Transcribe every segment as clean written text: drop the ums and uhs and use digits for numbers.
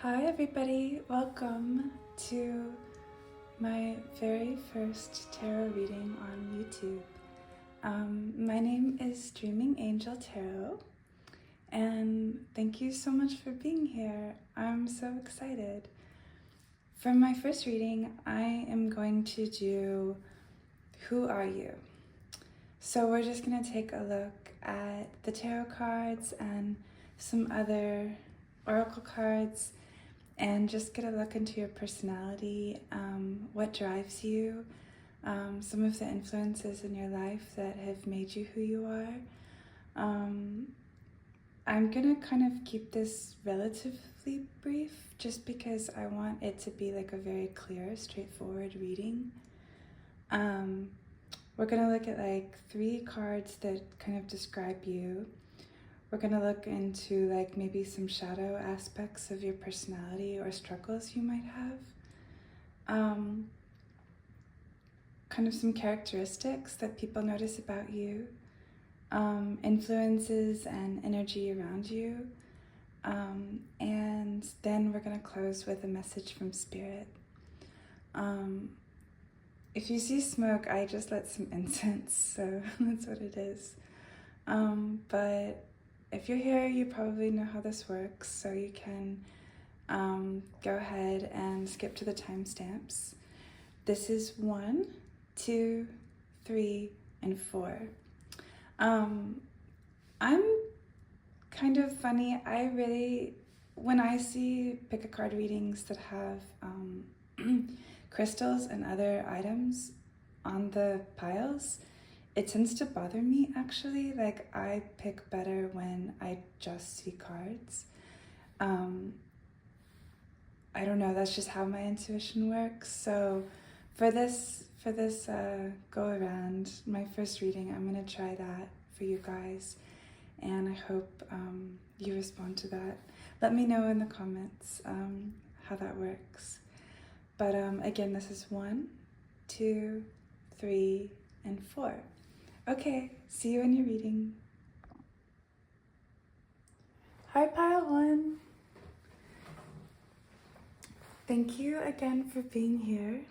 Hi everybody, welcome to my very first tarot reading on YouTube. My name is Dreaming Angel Tarot, and thank you so much for being here. I'm so excited. For my first reading, I am going to do Who Are You? So we're just going to take a look at the tarot cards and some other oracle cards and just get a look into your personality, what drives you, some of the influences in your life that have made you who you are. I'm gonna kind of keep this relatively brief just because I want it to be like a very clear, straightforward reading. We're gonna look at like 3 cards that kind of describe you. We're going to look into like maybe some shadow aspects of your personality or struggles you might have. Kind of some characteristics that people notice about you, influences and energy around you. And then we're going to close with a message from Spirit. If you see smoke, I just lit some incense, so that's what it is. But if you're here, you probably know how this works, so you can go ahead and skip to the timestamps. This is 1, 2, 3, and 4. I'm kind of funny. When I see pick a card readings that have crystals and other items on the piles, it tends to bother me actually. Like, I pick better when I just see cards. I don't know, that's just how my intuition works. So for this go around, my first reading, I'm gonna try that for you guys, and I hope you respond to that. Let me know in the comments how that works. But again, this is 1, 2, 3, and 4. Okay, see you in your reading. Hi, Pile 1. Thank you again for being here.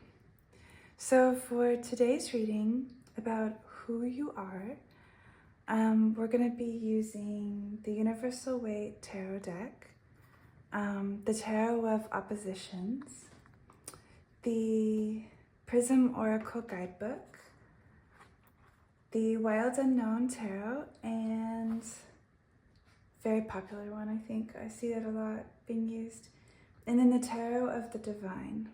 So for today's reading about who you are, we're going to be using the Universal Weight Tarot deck, the Tarot of Oppositions, the Prism Oracle Guidebook, the Wild Unknown Tarot, and very popular one, I think. I see that a lot being used. And then the Tarot of the Divine.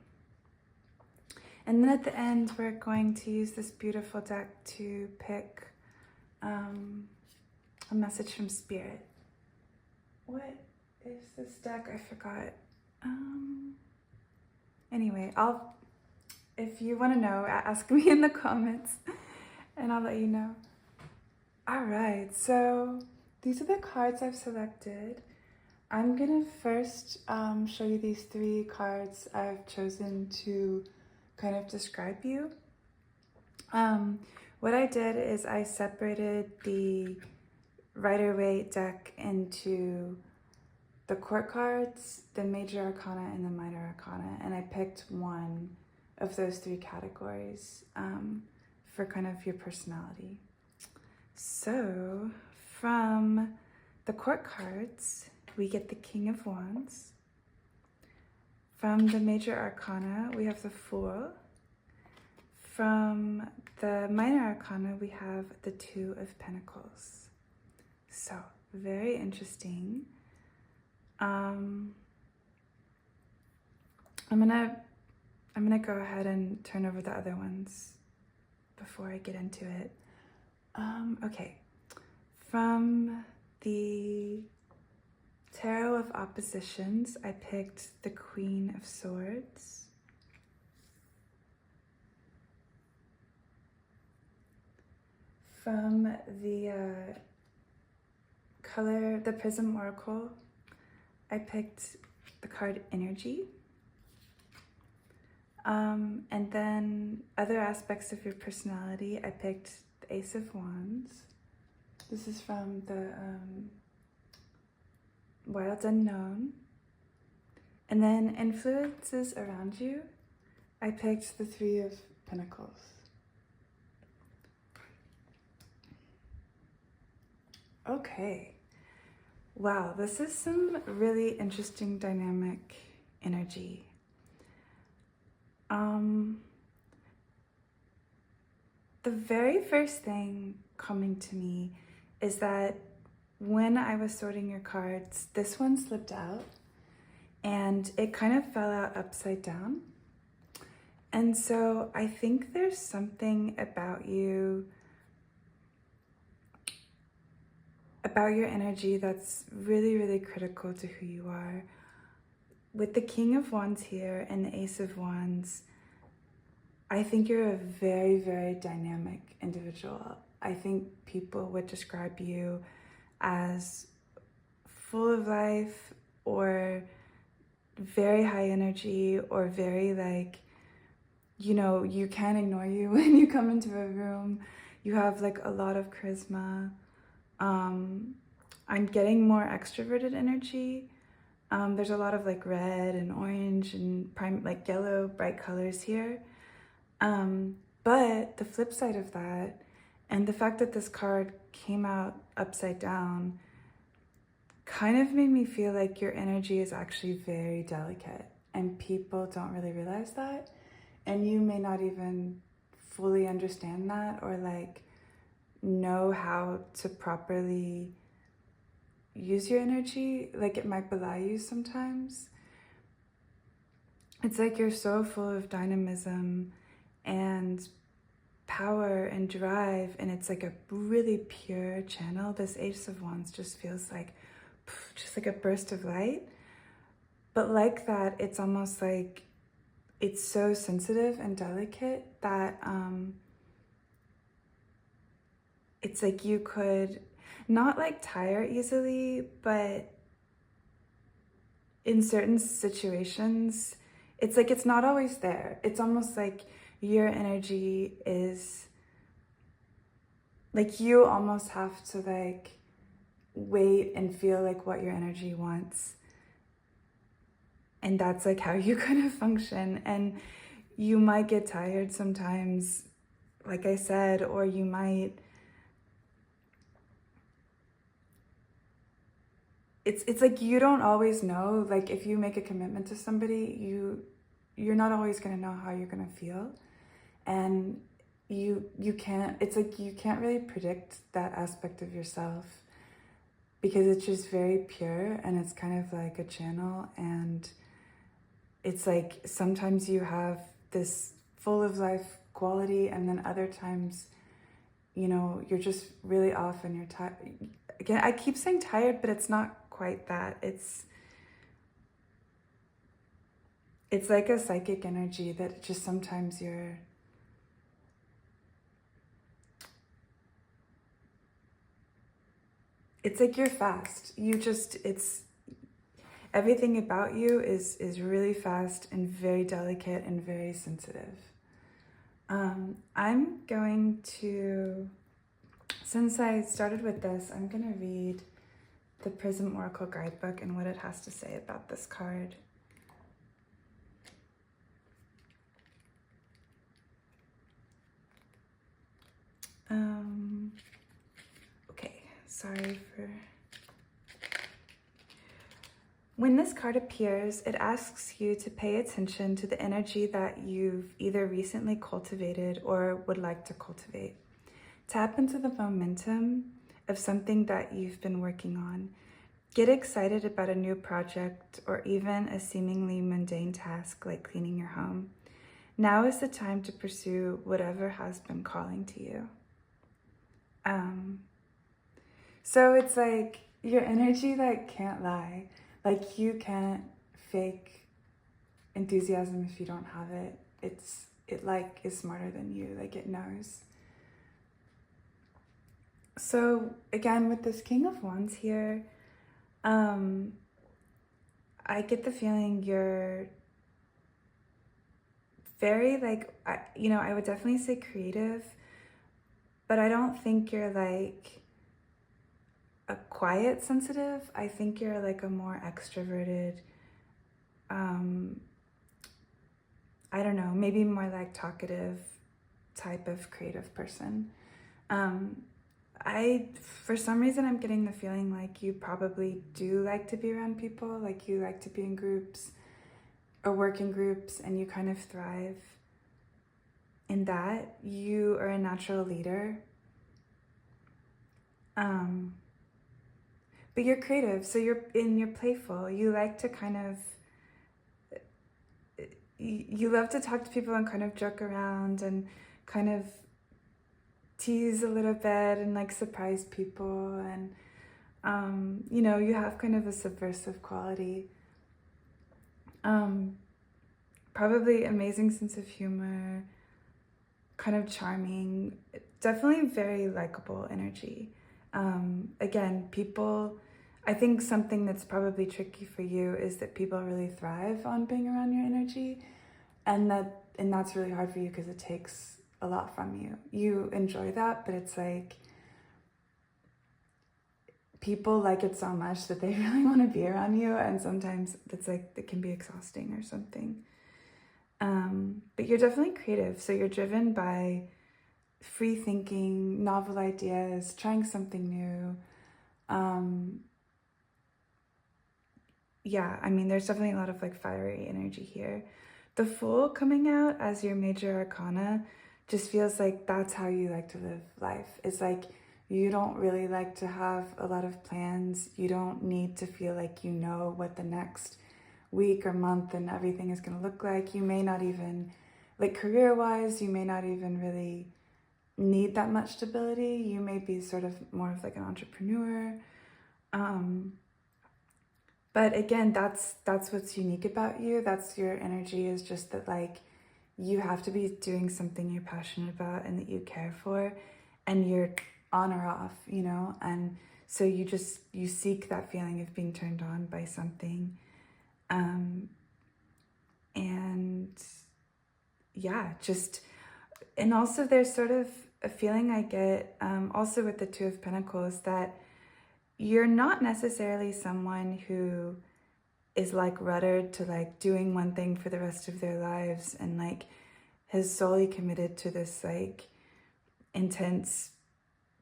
And then at the end, we're going to use this beautiful deck to pick a message from Spirit. What is this deck? I forgot. Anyway, if you want to know, ask me in the comments and I'll let you know. All right, so these are the cards I've selected. I'm gonna first show you these 3 cards I've chosen to kind of describe you. What I did is I separated the Rider-Waite deck into the court cards, the major arcana, and the minor arcana, and I picked one of those 3 categories for kind of your personality. So from the court cards, we get the King of Wands. From the major arcana, we have the Fool. From the minor arcana, we have the 2 of Pentacles. So very interesting. I'm gonna go ahead and turn over the other ones before I get into it. Okay, from the Tarot of Oppositions, I picked the Queen of Swords. From the the Prism Oracle, I picked the card Energy. And then other aspects of your personality, I picked the Ace of Wands. This is from the Wild Unknown. And then influences around you, I picked the Three of Pentacles. Okay. Wow, this is some really interesting dynamic energy. The very first thing coming to me is that when I was sorting your cards, this one slipped out and it kind of fell out upside down. And so I think there's something about you, about your energy that's really, really critical to who you are. With the King of Wands here and the Ace of Wands, I think you're a very, very dynamic individual. I think people would describe you as full of life or very high energy or very like, you know, you can't ignore you when you come into a room. You have like a lot of charisma. I'm getting more extroverted energy. There's a lot of like red and orange and like yellow bright colors here. But the flip side of that, and the fact that this card came out upside down, kind of made me feel like your energy is actually very delicate and people don't really realize that. And you may not even fully understand that or like know how to properly use your energy. Like it might belie you sometimes. It's like you're so full of dynamism and power and drive, and it's like a really pure channel. This Ace of Wands just feels like just like a burst of light, but like that, it's almost like it's so sensitive and delicate that it's like you could not like tire easily, but in certain situations it's like it's not always there. It's almost like your energy is like you almost have to like wait and feel like what your energy wants. And that's like how you kind of function. And you might get tired sometimes, like I said, or you might, it's like you don't always know, like if you make a commitment to somebody, you're not always gonna know how you're gonna feel. And you can't, it's like you can't really predict that aspect of yourself because it's just very pure and it's kind of like a channel. And it's like sometimes you have this full of life quality and then other times, you know, you're just really off and you're tired. Again, I keep saying tired, but it's not quite that. It's like a psychic energy that just sometimes you're, it's like you're fast. You just, it's, everything about you is really fast and very delicate and very sensitive. I'm going to, since I started with this, I'm going to read the Prism Oracle Guidebook and what it has to say about this card. Okay, sorry for... When this card appears, it asks you to pay attention to the energy that you've either recently cultivated or would like to cultivate. Tap into the momentum of something that you've been working on. Get excited about a new project or even a seemingly mundane task like cleaning your home. Now is the time to pursue whatever has been calling to you. So it's like your energy like can't lie. Like you can't fake enthusiasm if you don't have it. It like is smarter than you, like it knows. So again, with this King of Wands here, I get the feeling you're very like, you know, I would definitely say creative, but I don't think you're like a quiet sensitive. I think you're like a more extroverted, I don't know, maybe more like talkative type of creative person. For some reason, I'm getting the feeling like you probably do like to be around people, like you like to be in groups or work in groups, and you kind of thrive in that. You are a natural leader. But you're creative, so you're playful. You like to kind of, you love to talk to people and kind of joke around and kind of tease a little bit and like surprise people, and you know, you have kind of a subversive quality. Probably amazing sense of humor, kind of charming, definitely very likable energy. Again, people, I think something that's probably tricky for you is that people really thrive on being around your energy, and that's really hard for you because it takes a lot from you. You enjoy that, but it's like people like it so much that they really want to be around you, and sometimes it's like it can be exhausting or something. But you're definitely creative, so you're driven by free thinking, novel ideas, trying something new. Yeah, I mean, there's definitely a lot of like fiery energy here. The Fool coming out as your major arcana just feels like that's how you like to live life. It's like you don't really like to have a lot of plans. You don't need to feel like you know what the next week or month and everything is going to look like. You may not even, like career-wise, you may not even really need that much stability. You may be sort of more of like an entrepreneur. But again, that's what's unique about you. That's your energy, is just that like you have to be doing something you're passionate about and that you care for, and you're on or off, you know? And so you seek that feeling of being turned on by something. And yeah, and also there's sort of a feeling I get also with the Two of Pentacles that you're not necessarily someone who is like ruddered to like doing one thing for the rest of their lives and like has solely committed to this like intense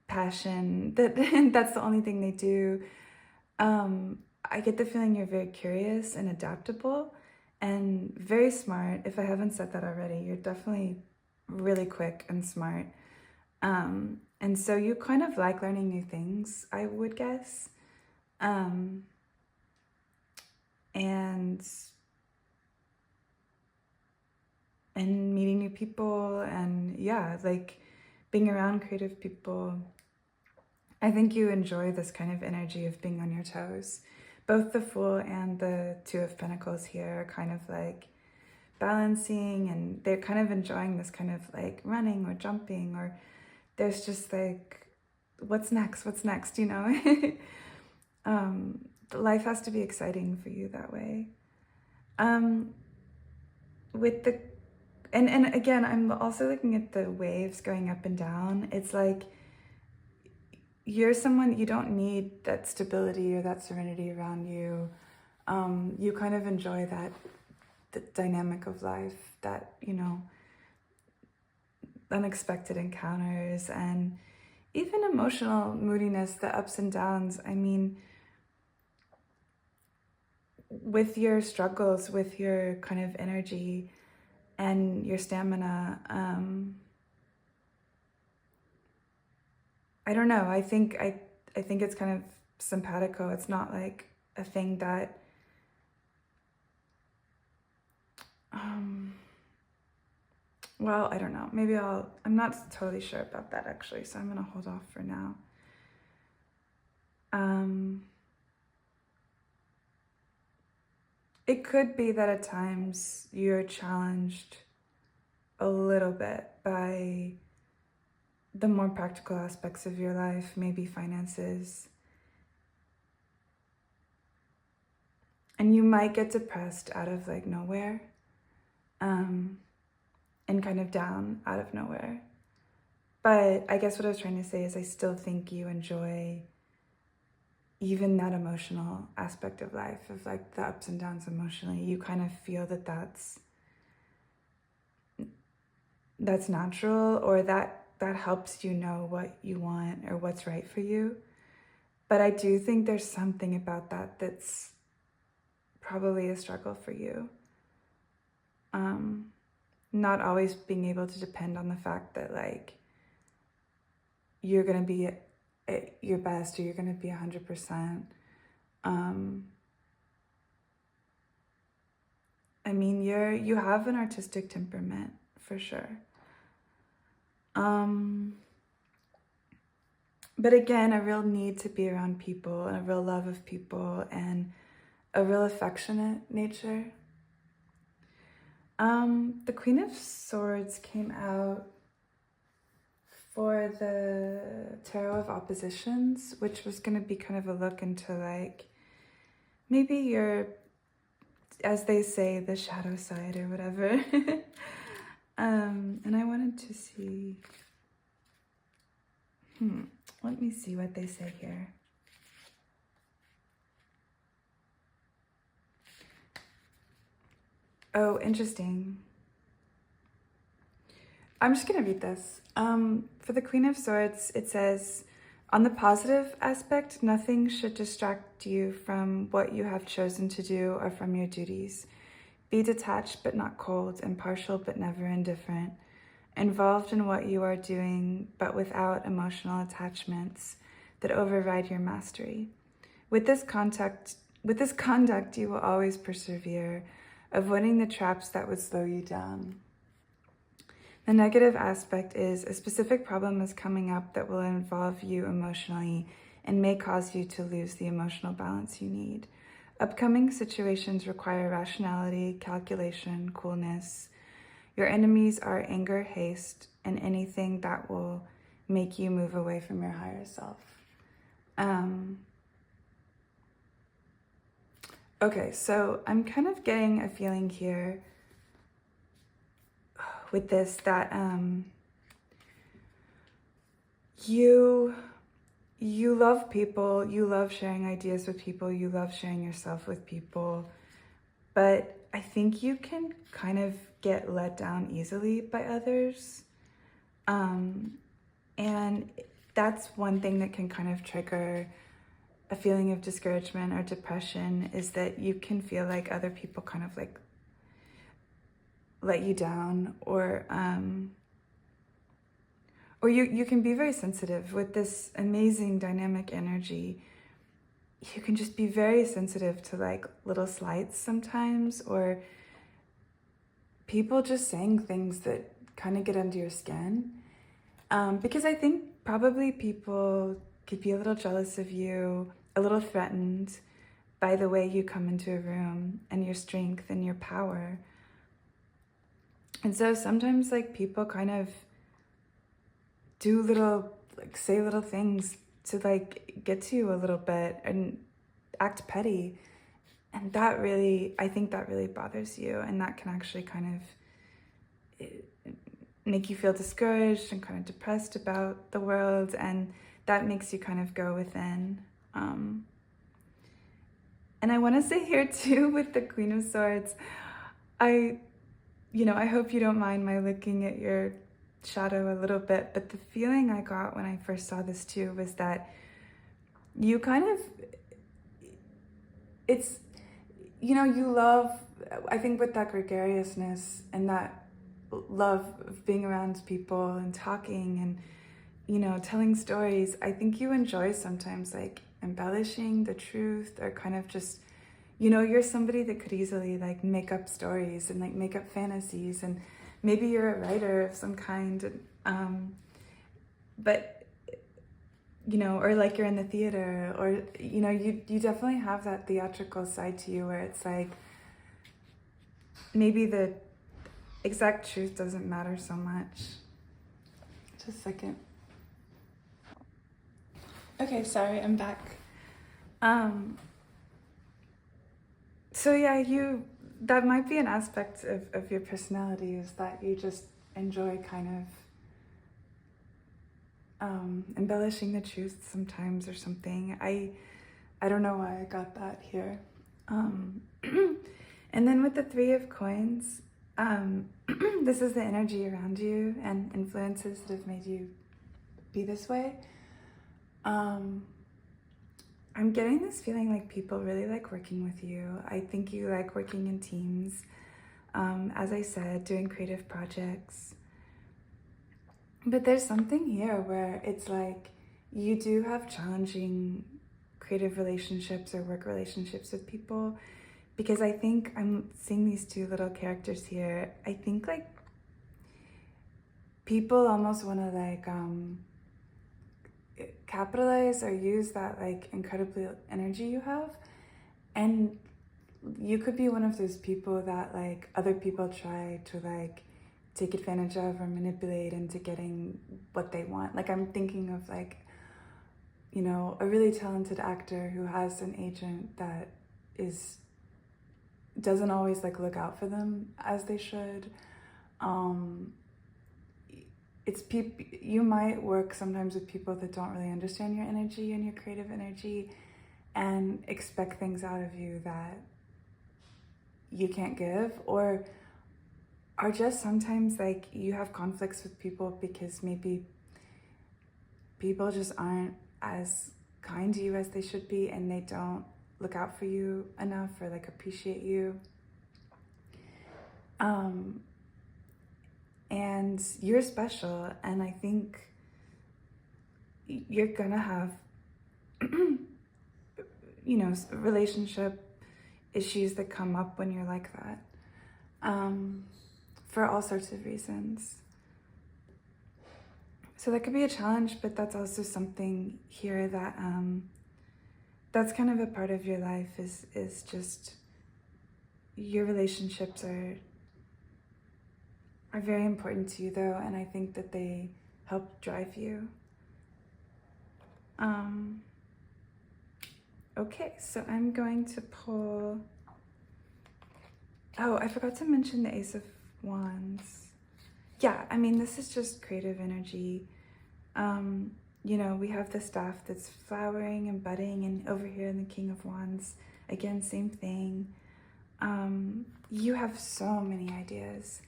passion that that's the only thing they do. I get the feeling you're very curious and adaptable and very smart. If I haven't said that already, you're definitely really quick and smart. And so you kind of like learning new things, I would guess. And meeting new people, and yeah, like being around creative people. I think you enjoy this kind of energy of being on your toes. Both the Fool and the Two of Pentacles here are kind of like balancing, and they're kind of enjoying this kind of like running or jumping, or there's just like, what's next, you know? Life has to be exciting for you that way. With the, and again, I'm also looking at the waves going up and down. It's like, you're someone, you don't need that stability or that serenity around you. You kind of enjoy the dynamic of life, that, you know, unexpected encounters and even emotional moodiness, the ups and downs. I mean, with your struggles, with your kind of energy and your stamina, I don't know. I think it's kind of simpatico. It's not like a thing that well, I don't know. Maybe I'm not totally sure about that actually, so I'm gonna hold off for now. It could be that at times you're challenged a little bit by the more practical aspects of your life, maybe finances. And you might get depressed out of like nowhere, and kind of down out of nowhere. But I guess what I was trying to say is I still think you enjoy even that emotional aspect of life, of like the ups and downs emotionally, you kind of feel that that's natural, or that helps you know what you want or what's right for you. But I do think there's something about that that's probably a struggle for you. Not always being able to depend on the fact that like you're gonna be at your best, or you're gonna be 100%. I mean, you have an artistic temperament for sure. But again, a real need to be around people, and a real love of people, and a real affectionate nature. The Queen of Swords came out for the Tarot of Oppositions, which was going to be kind of a look into like maybe your, as they say, the shadow side or whatever. And I wanted to see, let me see what they say here. Oh, interesting. I'm just going to read this. For the Queen of Swords, it says, on the positive aspect, nothing should distract you from what you have chosen to do or from your duties. Be detached but not cold, impartial but never indifferent, involved in what you are doing but without emotional attachments that override your mastery. With this conduct, you will always persevere, avoiding the traps that would slow you down. The negative aspect is a specific problem is coming up that will involve you emotionally and may cause you to lose the emotional balance you need. Upcoming situations require rationality, calculation, coolness. Your enemies are anger, haste, and anything that will make you move away from your higher self. Okay, so I'm kind of getting a feeling here with this that you love people, you love sharing ideas with people, you love sharing yourself with people, but I think you can kind of get let down easily by others. And that's one thing that can kind of trigger a feeling of discouragement or depression, is that you can feel like other people kind of like let you down, or you can be very sensitive with this amazing dynamic energy. You can just be very sensitive to like little slights sometimes, or people just saying things that kind of get under your skin. Because I think probably people could be a little jealous of you, a little threatened by the way you come into a room and your strength and your power. And so sometimes like people kind of do little, like say little things to like get to you a little bit and act petty. And that really, I think that really bothers you, and that can actually kind of make you feel discouraged and kind of depressed about the world, and that makes you kind of go within. And I want to say here too, with the Queen of Swords, I hope you don't mind my looking at your shadow a little bit, but the feeling I got when I first saw this too was that you kind of, it's, you love, I think with that gregariousness and that love of being around people and talking and, telling stories, I think you enjoy sometimes like embellishing the truth, or kind of just, you're somebody that could easily like make up stories and like make up fantasies, and maybe you're a writer of some kind, but or like you're in the theater, or you definitely have that theatrical side to you where it's like maybe the exact truth doesn't matter so much. Just a second. Okay, sorry, I'm back. So yeah, that might be an aspect of your personality, is that you just enjoy kind of embellishing the truth sometimes or something. I I don't know why I got that here. And then with the Three of Coins, this is the energy around you and influences that have made you be this way. I'm getting this feeling like people really like working with you. I think you like working in teams. As I said, doing creative projects. But there's something here where it's like you do have challenging creative relationships or work relationships with people, because I think I'm seeing these two little characters here. I think like people almost want to like capitalize or use that like incredible energy you have, and you could be one of those people that like other people try to like take advantage of or manipulate into getting what they want. Like I'm thinking of like, you know, a really talented actor who has an agent that doesn't always like look out for them as they should. You might work sometimes with people that don't really understand your energy and your creative energy and expect things out of you that you can't give, or are just sometimes like you have conflicts with people because maybe people just aren't as kind to you as they should be, and they don't look out for you enough or like appreciate you. And you're special, and I think you're gonna have you know, relationship issues that come up when you're like that, for all sorts of reasons. So that could be a challenge, but that's also something here that that's kind of a part of your life, is just your relationships are very important to you though, and I think that they help drive you. Okay, so I'm going to pull, oh, I forgot to mention the Ace of Wands. Yeah, I mean, this is just creative energy. You know, we have the staff that's flowering and budding, and over here in the King of Wands, again, same thing. You have so many ideas.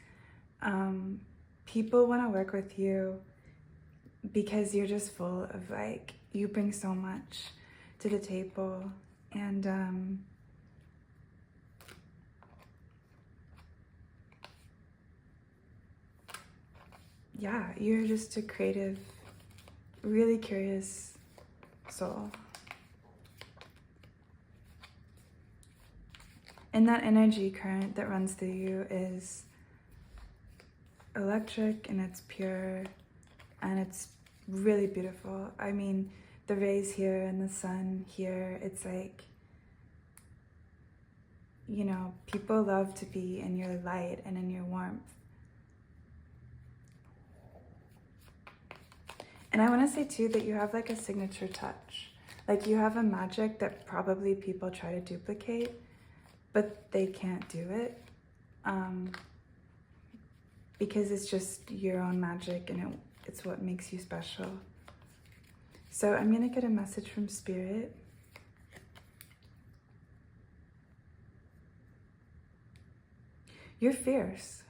People want to work with you because you're just full of like, you bring so much to the table, and yeah, you're just a creative, really curious soul. And that energy current that runs through you is electric, and it's pure, and it's really beautiful. I mean, the rays here and the sun here, it's like, you know, people love to be in your light and in your warmth. And I want to say too that you have like a signature touch. Like you have a magic that probably people try to duplicate, but they can't do it. Because it's just your own magic, and it's what makes you special. So I'm gonna get a message from Spirit. You're fierce.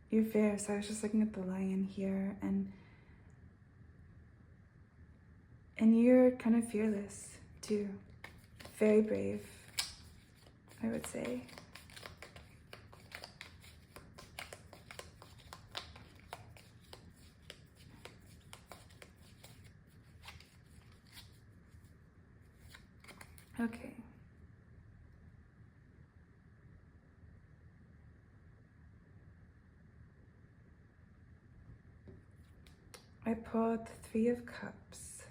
You're fierce. I was just looking at the lion here, and you're kind of fearless too. Very brave, I would say. Okay. I pulled the Three of Cups.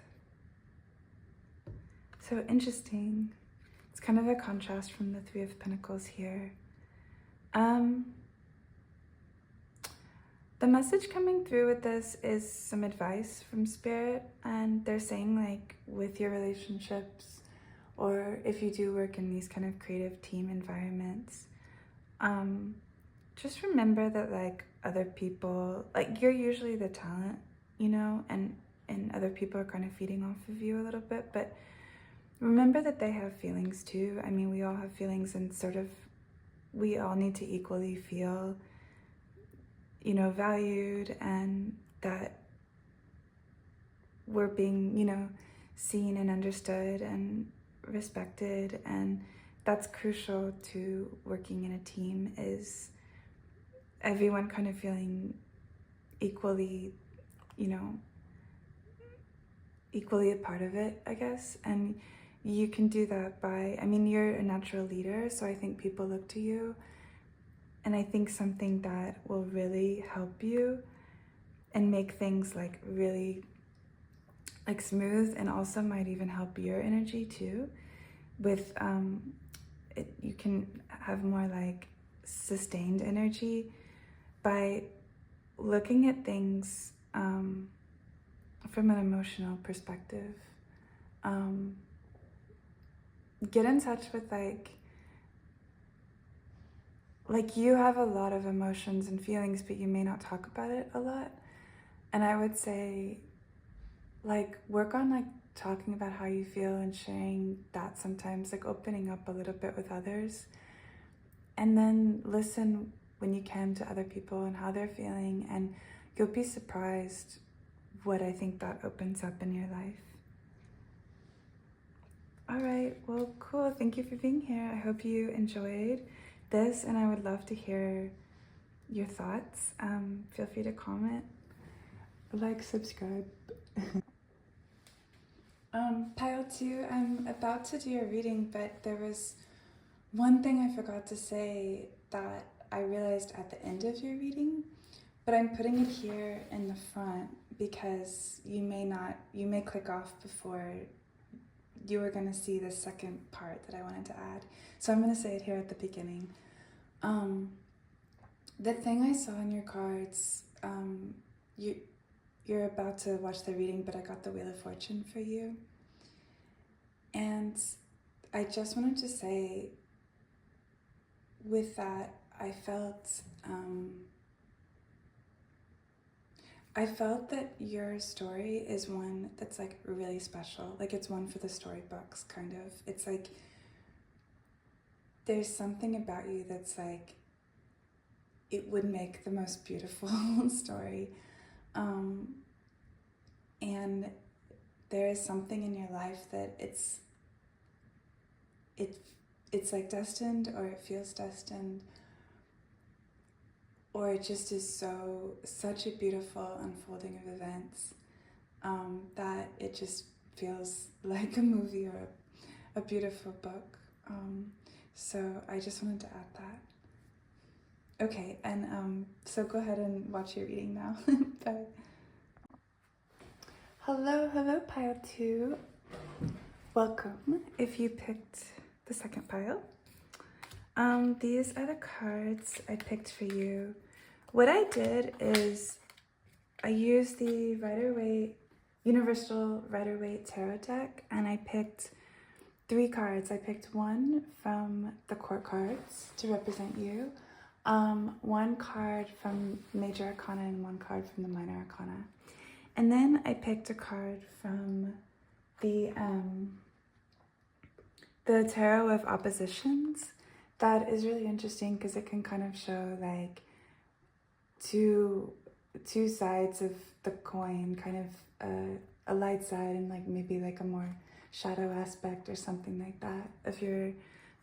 So interesting. It's kind of a contrast from the Three of Pentacles here. The message coming through with this is some advice from Spirit, and they're saying like with your relationships, or if you do work in these kind of creative team environments, just remember that like other people, like you're usually the talent, you know, and other people are kind of feeding off of you a little bit, but remember that they have feelings too. I mean, we all have feelings, and sort of we all need to equally feel, you know, valued, and that we're being, you know, seen and understood and respected. And that's crucial to working in a team, is everyone kind of feeling equally, you know, equally a part of it, I guess. And you can do that by, I mean, you're a natural leader, so I think people look to you. And I think something that will really help you and make things like really like smooth, and also might even help your energy too, with you can have more like sustained energy by looking at things from an emotional perspective. Get in touch with like you have a lot of emotions and feelings, but you may not talk about it a lot. And I would say, like, work on like talking about how you feel and sharing that sometimes, like opening up a little bit with others. And then listen when you can to other people and how they're feeling, and you'll be surprised what I think that opens up in your life. All right, well, cool. Thank you for being here. I hope you enjoyed this, and I would love to hear your thoughts. Feel free to comment, like, subscribe. Pile 2, I'm about to do a reading, but there was one thing I forgot to say that I realized at the end of your reading, but I'm putting it here in the front because you may click off before you were going to see the second part that I wanted to add. So I'm going to say it here at the beginning. The thing I saw in your cards, you're about to watch the reading, but I got the Wheel of Fortune for you. And I just wanted to say, with that, I felt that your story is one that's like really special. Like, it's one for the storybooks, kind of. It's like there's something about you that's like, it would make the most beautiful story. And there is something in your life that it's like destined, or it feels destined, or it just is such a beautiful unfolding of events that it just feels like a movie or a beautiful book. So I just wanted to add that. Okay, and so go ahead and watch your reading now. Bye. Hello, pile 2. Welcome if you picked the second pile. These are the cards I picked for you. What I did is I used the Rider-Waite Universal Rider-Waite Tarot deck, and I picked 3 cards. I picked one from the Court cards to represent you, 1 card from Major Arcana, and 1 card from the Minor Arcana. And then I picked a card from the Tarot of Oppositions. That is really interesting because it can kind of show like two sides of the coin, kind of a light side and like maybe like a more shadow aspect or something like that of your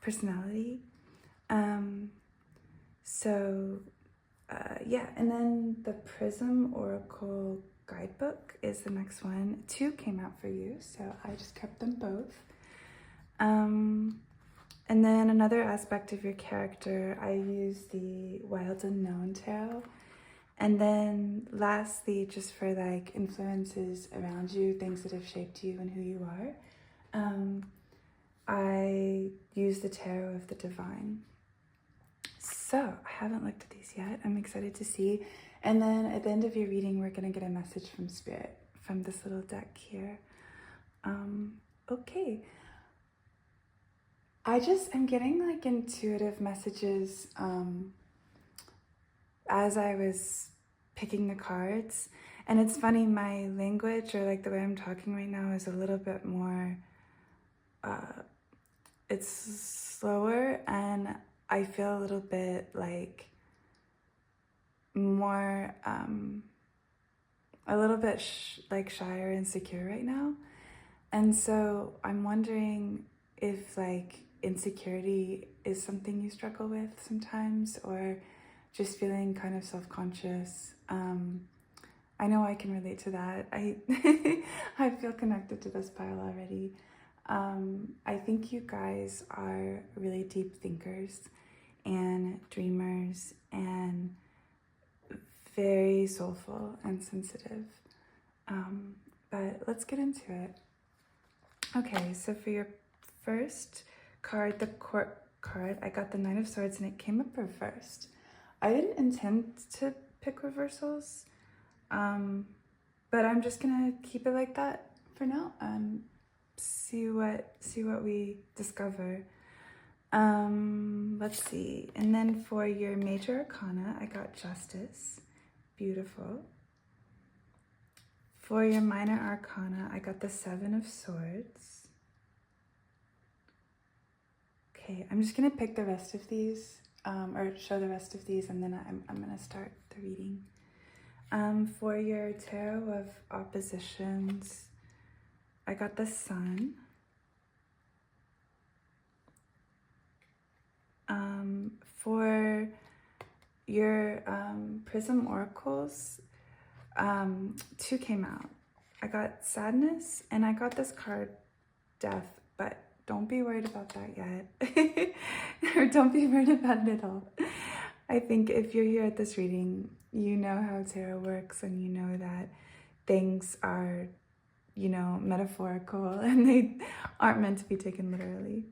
personality. Yeah, and then the Prism Oracle Guidebook is the next one. 2 came out for you, so I just kept them both. And then another aspect of your character, I used the Wild Unknown Tarot. And then lastly, just for like influences around you, things that have shaped you and who you are, I used the Tarot of the Divine. So I haven't looked at these yet. I'm excited to see. And then at the end of your reading, we're going to get a message from Spirit from this little deck here. Okay. I just am getting like intuitive messages as I was picking the cards. And it's funny, my language, or like the way I'm talking right now, is a little bit more it's slower, and I feel a little bit like more, a little bit like shy or insecure right now. And so I'm wondering if like insecurity is something you struggle with sometimes, or just feeling kind of self-conscious. I know I can relate to that. I feel connected to this pile already. I think you guys are really deep thinkers and dreamers and very soulful and sensitive. But let's get into it. Okay, so for your first card, the court card, I got the Nine of Swords and it came up reversed. I didn't intend to pick reversals, but I'm just gonna keep it like that for now and see what we discover. Let's see. And then for your major arcana, I got Justice. Beautiful. For your minor arcana, I got the Seven of Swords. Okay, I'm just gonna pick the rest of these, or show the rest of these, and then I'm gonna start the reading. For your tarot of oppositions, I got the Sun. For your Prism Oracles, two came out. I got Sadness and I got this card, Death, but don't be worried about that yet. Or don't be worried about it at all. I think if you're here at this reading, you know how tarot works and you know that things are, you know, metaphorical and they aren't meant to be taken literally.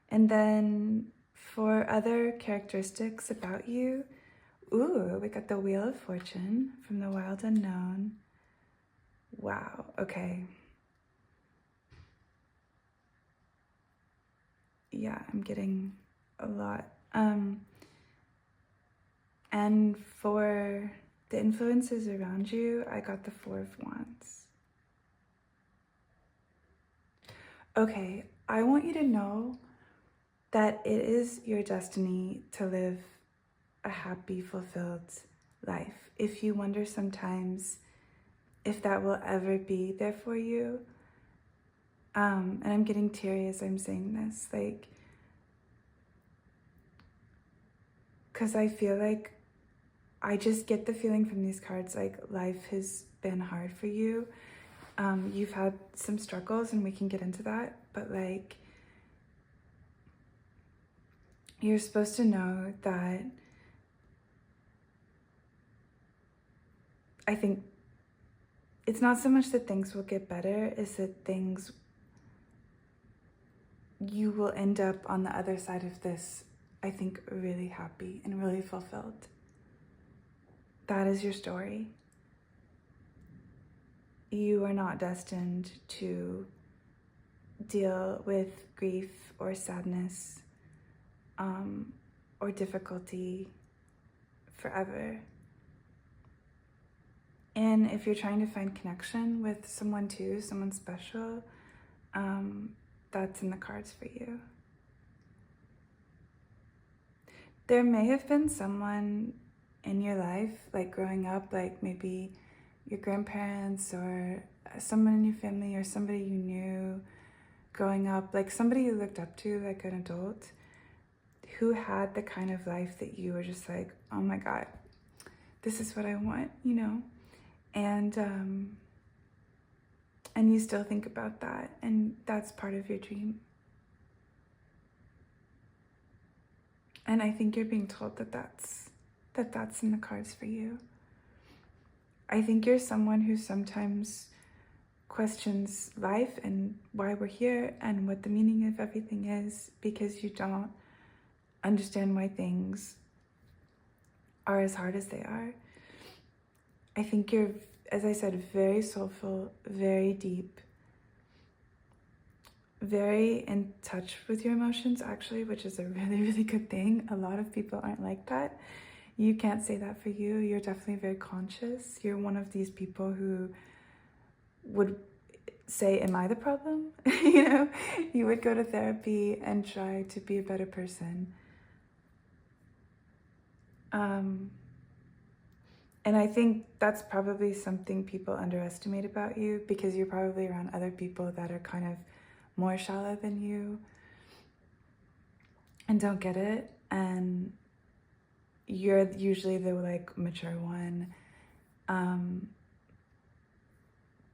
And then for other characteristics about you, ooh, we got the Wheel of Fortune from the Wild Unknown. Wow, okay. Yeah, I'm getting a lot. And for the influences around you, I got the Four of Wands. Okay, I want you to know that it is your destiny to live a happy, fulfilled life. If you wonder sometimes if that will ever be there for you, and I'm getting teary as I'm saying this, like, because I feel like I just get the feeling from these cards like life has been hard for you. You've had some struggles and we can get into that, but like, you're supposed to know that I think it's not so much that things will get better, is that you will end up on the other side of this, I think, really happy and really fulfilled. That is your story. You are not destined to deal with grief or sadness or difficulty forever. And if you're trying to find connection with someone too, someone special, that's in the cards for you. There may have been someone in your life, like growing up, like maybe your grandparents or someone in your family or somebody you knew growing up, like somebody you looked up to, like an adult, who had the kind of life that you were just like, oh my God, this is what I want, you know? And you still think about that, and that's part of your dream. And I think you're being told that that's in the cards for you. I think you're someone who sometimes questions life and why we're here and what the meaning of everything is, because you don't understand why things are as hard as they are. I think you're, as I said, very soulful, very deep, very in touch with your emotions, actually, which is a really, really good thing. A lot of people aren't like that. You can't say that for you. You're definitely very conscious. You're one of these people who would say, am I the problem? You know, you would go to therapy and try to be a better person. And I think that's probably something people underestimate about you, because you're probably around other people that are kind of more shallow than you and don't get it. And you're usually the like mature one.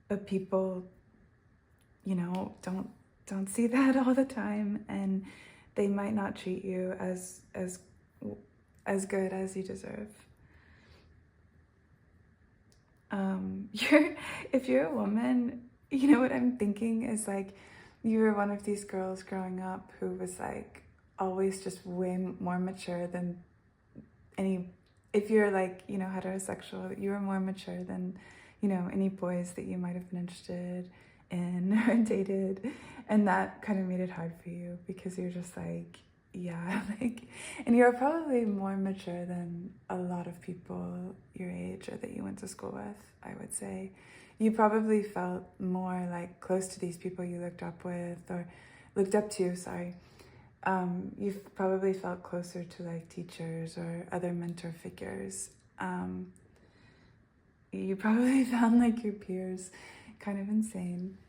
But people, you know, don't see that all the time, and they might not treat you as good as you deserve. If you're a woman, you know what I'm thinking is like, you were one of these girls growing up who was like always just way more mature than any. If you're like, you know, heterosexual, you were more mature than, you know, any boys that you might have been interested in or dated, and that kind of made it hard for you, because you're just like, yeah, like, and you're probably more mature than a lot of people your age or that you went to school with, I would say. You probably felt more like close to these people you looked up to, sorry. You've probably felt closer to like teachers or other mentor figures. You probably found like your peers kind of insane.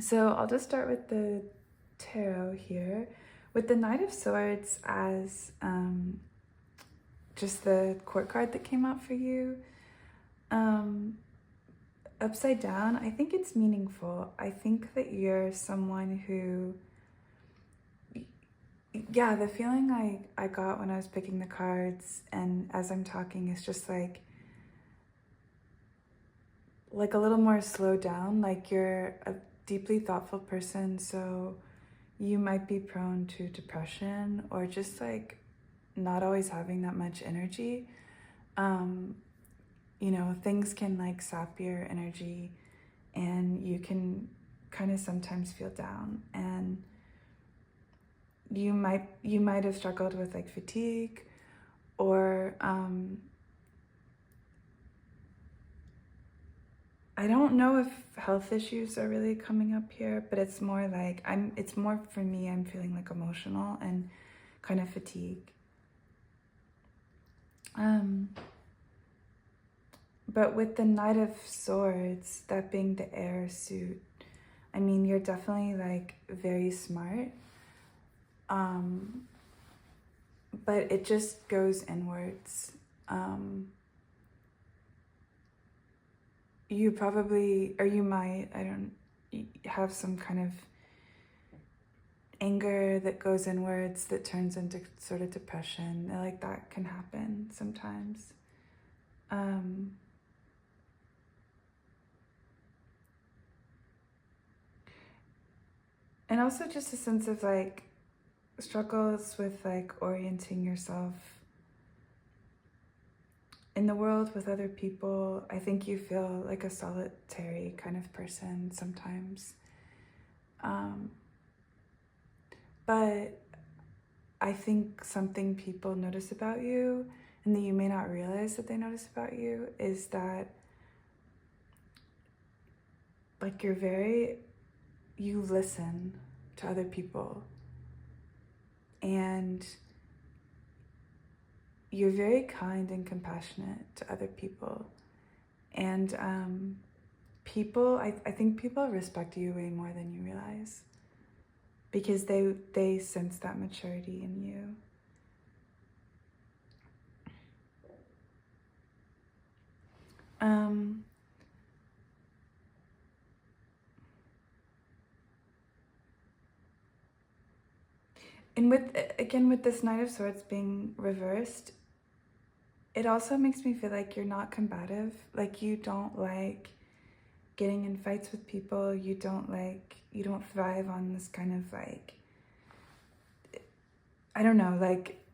So I'll just start with the tarot here, with the Knight of Swords as just the court card that came out for you. Upside down, I think it's meaningful. I think that you're someone who, yeah, the feeling I got when I was picking the cards and as I'm talking is just like a little more slowed down. Like, you're a deeply thoughtful person, so you might be prone to depression or just like not always having that much energy. You know, things can like sap your energy, and you can kind of sometimes feel down, and you might have struggled with like fatigue, or I don't know if health issues are really coming up here, but it's more like it's more for me, I'm feeling like emotional and kind of fatigue. But with the Knight of Swords, that being the air suit, I mean, you're definitely like very smart. But it just goes inwards. You probably, or you might, have some kind of anger that goes inwards that turns into sort of depression. Like, that can happen sometimes. And also just a sense of like struggles with like orienting yourself in the world with other people. I think you feel like a solitary kind of person sometimes. But I think something people notice about you, and that you may not realize that they notice about you, is that like you listen to other people, and you're very kind and compassionate to other people. And I think people respect you way more than you realize, because they sense that maturity in you. And with this Knight of Swords being reversed, it also makes me feel like you're not combative. Like, you don't like getting in fights with people. You don't thrive on this kind of like, I don't know, like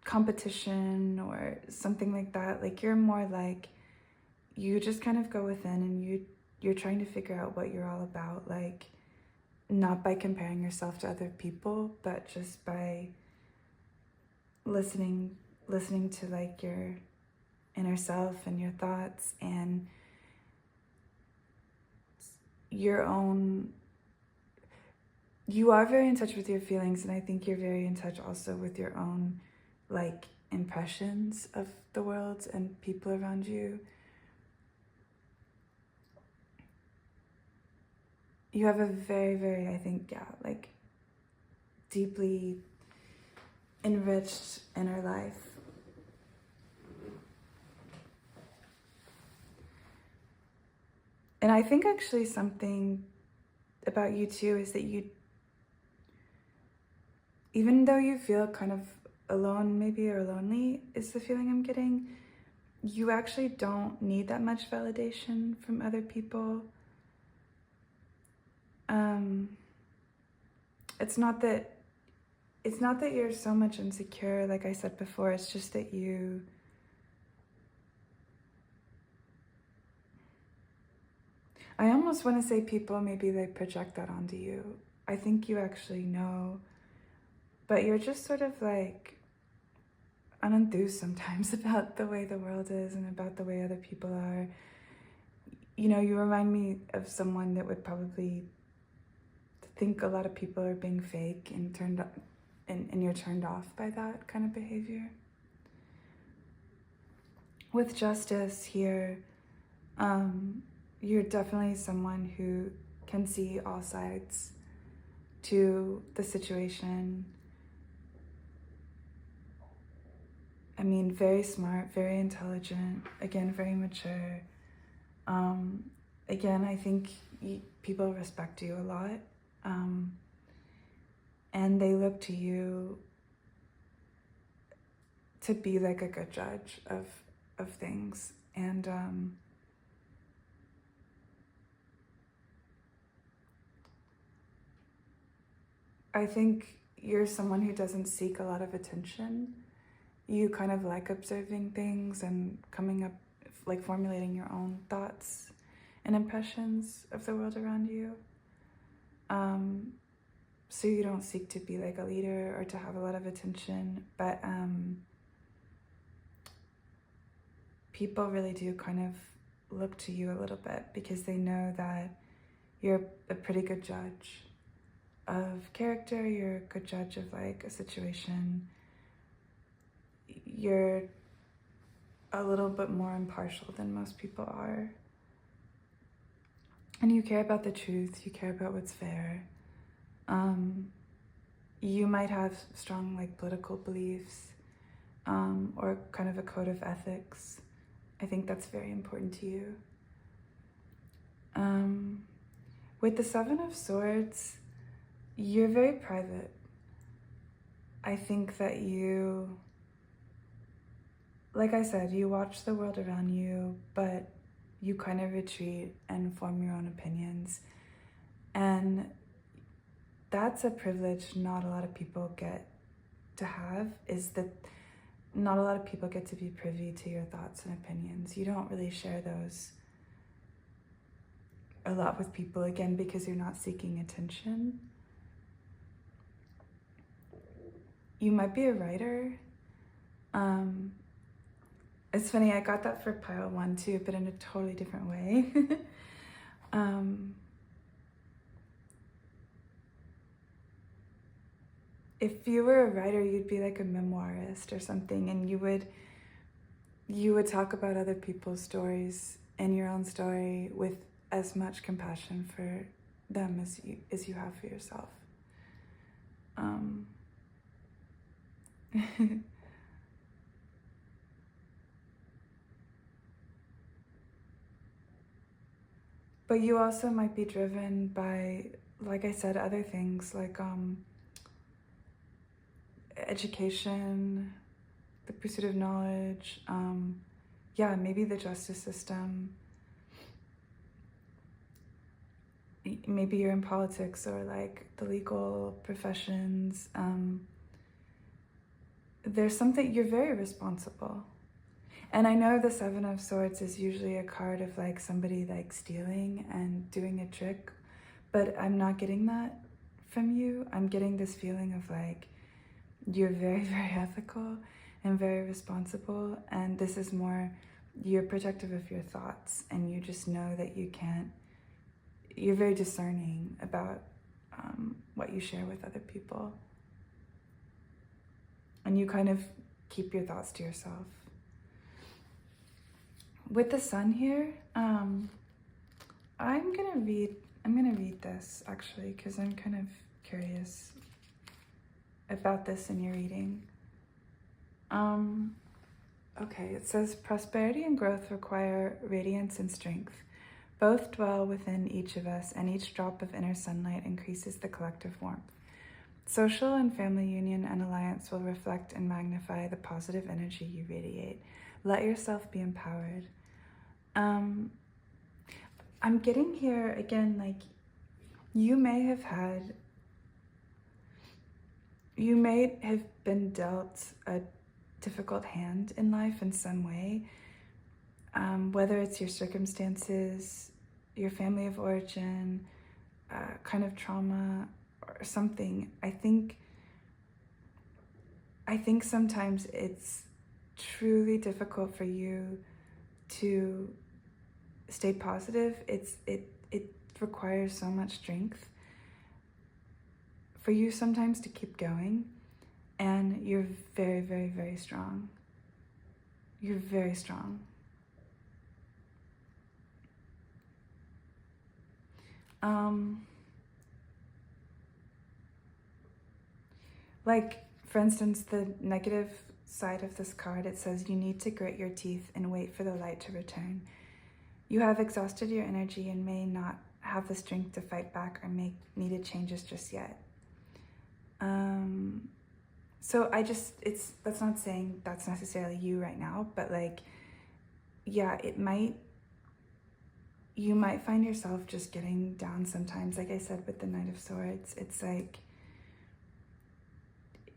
competition or something like that. Like, you're more like, you just kind of go within, and you're trying to figure out what you're all about. Like, not by comparing yourself to other people, but just by listening to like your inner yourself and your thoughts and your own. You are very in touch with your feelings, and I think you're very in touch also with your own like impressions of the world and people around you. You have a very, very, I think, yeah, like deeply enriched inner life. And I think actually something about you too is that you, even though you feel kind of alone maybe or lonely is the feeling I'm getting, you actually don't need that much validation from other people. It's not that you're so much insecure, like I said before, it's just that I almost want to say people maybe they project that onto you. I think you actually know, but you're just sort of like unenthused sometimes about the way the world is and about the way other people are. You know, you remind me of someone that would probably think a lot of people are being fake and and you're turned off by that kind of behavior. With justice here, you're definitely someone who can see all sides to the situation. I mean, very smart, very intelligent, again, very mature. Again, I think people respect you a lot. And they look to you to be like a good judge of things. And I think you're someone who doesn't seek a lot of attention. You kind of like observing things and coming up, like formulating your own thoughts and impressions of the world around you. So you don't seek to be like a leader or to have a lot of attention, but people really do kind of look to you a little bit because they know that you're a pretty good judge of character, you're a good judge of like a situation. You're a little bit more impartial than most people are. And you care about the truth, you care about what's fair. You might have strong like political beliefs or kind of a code of ethics. I think that's very important to you. With the Seven of Swords, you're very private. I think that you, like I said, you watch the world around you, but you kind of retreat and form your own opinions. And that's a privilege not a lot of people get to have, is that not a lot of people get to be privy to your thoughts and opinions. You don't really share those a lot with people, again, because you're not seeking attention. You might be a writer. It's funny, I got that for pile 1 too, but in a totally different way. If you were a writer, you'd be like a memoirist or something, and you would talk about other people's stories and your own story with as much compassion for them as you have for yourself. But you also might be driven by, like I said, other things like education, the pursuit of knowledge, yeah, maybe the justice system. Maybe you're in politics or like the legal professions. There's something, you're very responsible. And I know the Seven of Swords is usually a card of like somebody like stealing and doing a trick, but I'm not getting that from you. I'm getting this feeling of like, you're very, very ethical and very responsible. And this is more you're protective of your thoughts, and you just know that you're very discerning about what you share with other people. And you kind of keep your thoughts to yourself. With the sun here, I'm gonna read this actually, because I'm kind of curious about this in your reading. Okay, it says prosperity and growth require radiance and strength. Both dwell within each of us, and each drop of inner sunlight increases the collective warmth. Social and family union and alliance will reflect and magnify the positive energy you radiate. Let yourself be empowered. I'm getting here again, like you may have been dealt a difficult hand in life in some way, whether it's your circumstances, your family of origin, kind of trauma or something. I think sometimes it's truly difficult for you to stay positive. It requires so much strength for you sometimes to keep going, and you're very, very, very strong. You're very strong. Like, for instance, the negative side of this card, it says you need to grit your teeth and wait for the light to return. You have exhausted your energy and may not have the strength to fight back or make needed changes just yet. So that's not saying that's necessarily you right now, but like, yeah, you might find yourself just getting down sometimes. Like I said, with the Knight of Swords, it's like,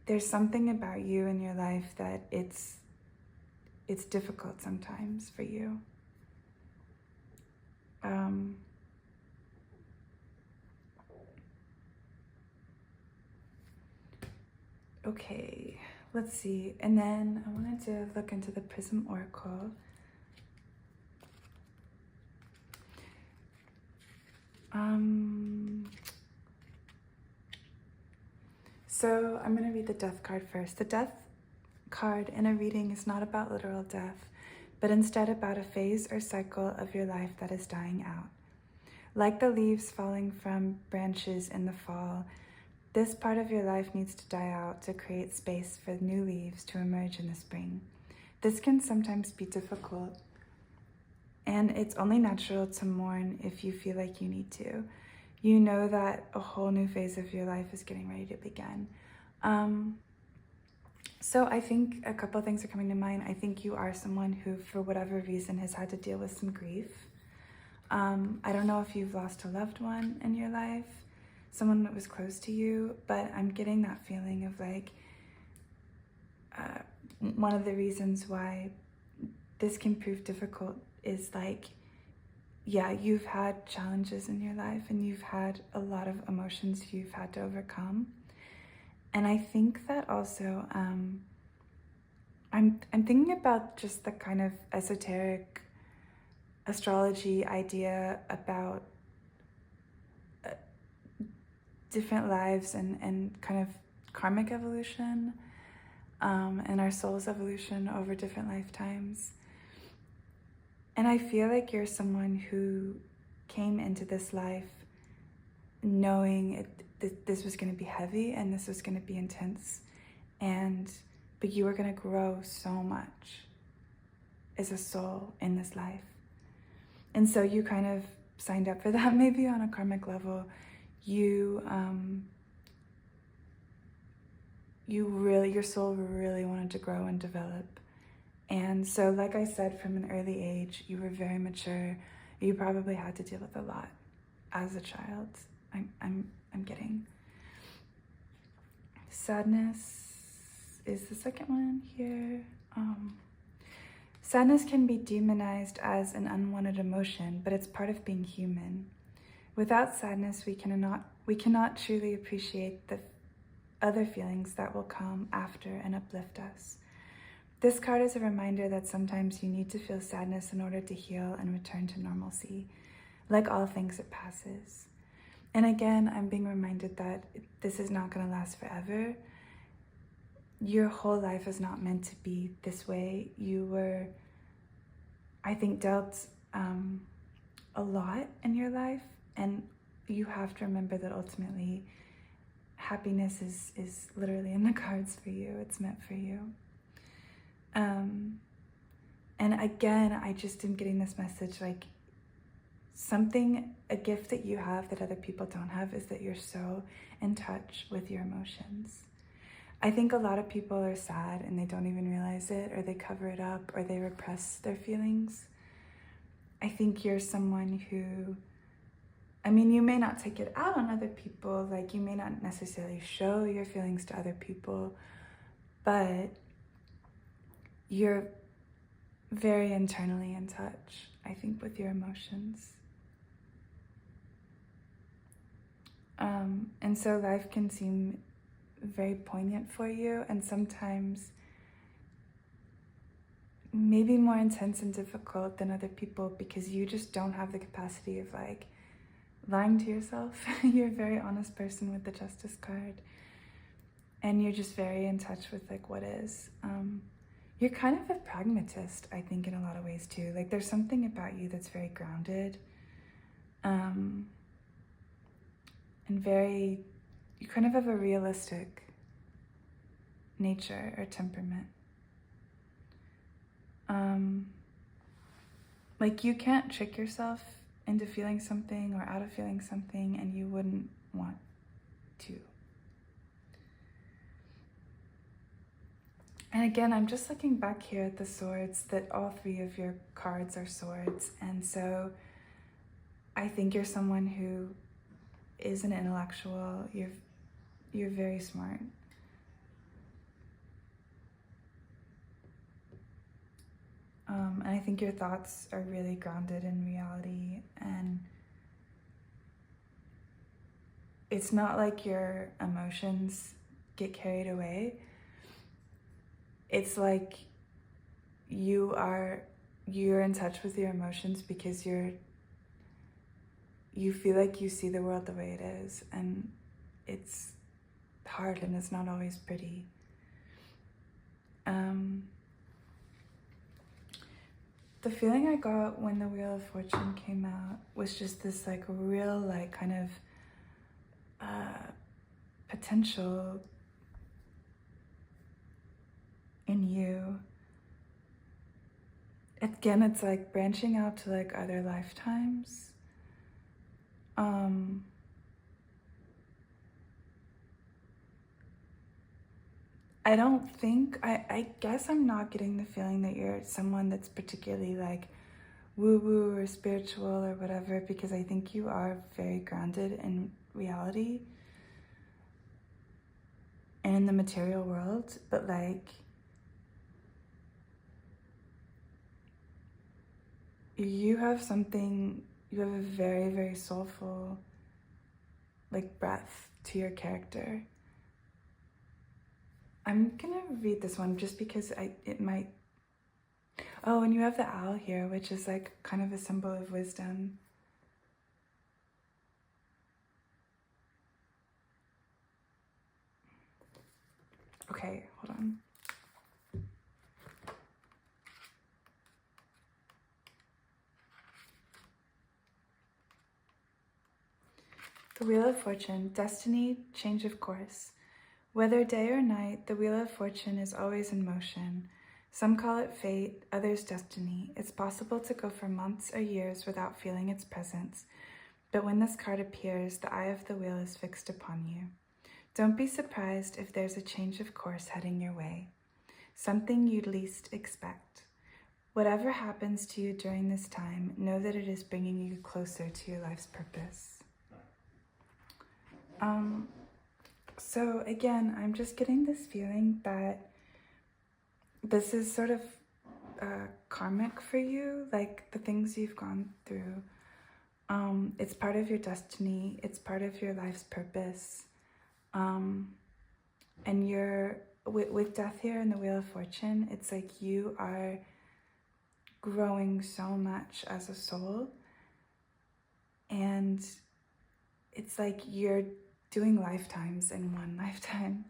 there's something about you in your life that it's difficult sometimes for you. Okay, let's see. And then I wanted to look into the Prism Oracle. So I'm going to read the Death card first. The Death card in a reading is not about literal death, but instead about a phase or cycle of your life that is dying out. Like the leaves falling from branches in the fall, this part of your life needs to die out to create space for new leaves to emerge in the spring. This can sometimes be difficult, and it's only natural to mourn if you feel like you need to. You know that a whole new phase of your life is getting ready to begin. So I think a couple of things are coming to mind. I think you are someone who, for whatever reason, has had to deal with some grief. I don't know if you've lost a loved one in your life, someone that was close to you, but I'm getting that feeling of like, one of the reasons why this can prove difficult is like, yeah, you've had challenges in your life and you've had a lot of emotions you've had to overcome. And I think that also, I'm thinking about just the kind of esoteric astrology idea about different lives and kind of karmic evolution, and our soul's evolution over different lifetimes. And I feel like you're someone who came into this life knowing this was going to be heavy and this was going to be intense, but you were going to grow so much as a soul in this life. And so you kind of signed up for that. Maybe on a karmic level, your soul really wanted to grow and develop. And so, like I said, from an early age, you were very mature. You probably had to deal with a lot as a child. I'm getting. Sadness is the second one here. Sadness can be demonized as an unwanted emotion, but it's part of being human. Without sadness, we cannot truly appreciate the other feelings that will come after and uplift us. This card is a reminder that sometimes you need to feel sadness in order to heal and return to normalcy. Like all things, it passes. And again, I'm being reminded that this is not going to last forever. Your whole life is not meant to be this way. You were, I think, dealt a lot in your life, and you have to remember that ultimately happiness is literally in the cards for you. It's meant for you. And again, I just am getting this message, like, a gift that you have that other people don't have is that you're so in touch with your emotions. I think a lot of people are sad and they don't even realize it, or they cover it up, or they repress their feelings. I think you're someone who, you may not take it out on other people, like you may not necessarily show your feelings to other people, but you're very internally in touch, I think, with your emotions. And so life can seem very poignant for you, and sometimes maybe more intense and difficult than other people, because you just don't have the capacity of like lying to yourself. You're a very honest person with the Justice card, and you're just very in touch with like what is. You're kind of a pragmatist, I think, in a lot of ways too. Like there's something about you that's very grounded, and you kind of have a realistic nature or temperament. Like you can't trick yourself into feeling something or out of feeling something, and you wouldn't want to. And again, I'm just looking back here at the swords, that all three of your cards are swords. And so I think you're someone who is an intellectual. You're very smart. And I think your thoughts are really grounded in reality, and it's not like your emotions get carried away. It's like you're in touch with your emotions because you feel like you see the world the way it is, and it's hard and it's not always pretty. The feeling I got when the Wheel of Fortune came out was just this like real like kind of potential in you. Again, it's like branching out to like other lifetimes. I guess I'm not getting the feeling that you're someone that's particularly like woo-woo or spiritual or whatever, because I think you are very grounded in reality and in the material world, but like you have a very, very soulful like breath to your character. I'm gonna read this one just because it might. Oh, and you have the owl here, which is like kind of a symbol of wisdom. Okay, hold on. The Wheel of Fortune, destiny, change of course. Whether day or night, the Wheel of Fortune is always in motion. Some call it fate, others destiny. It's possible to go for months or years without feeling its presence, but when this card appears, the eye of the wheel is fixed upon you. Don't be surprised if there's a change of course heading your way, something you'd least expect. Whatever happens to you during this time, know that it is bringing you closer to your life's purpose. So again, I'm just getting this feeling that this is sort of karmic for you, like the things you've gone through. It's part of your destiny. It's part of your life's purpose. And you're with death here and the Wheel of Fortune, it's like you are growing so much as a soul, and it's like you're doing lifetimes in one lifetime.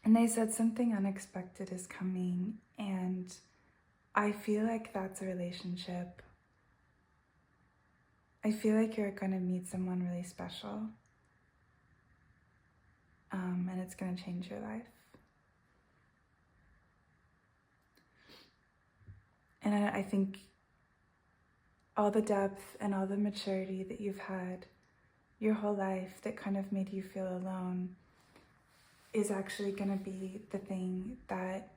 And they said something unexpected is coming, and I feel like that's a relationship. I feel like you're going to meet someone really special, and it's going to change your life. And I think all the depth and all the maturity that you've had your whole life that kind of made you feel alone is actually going to be the thing that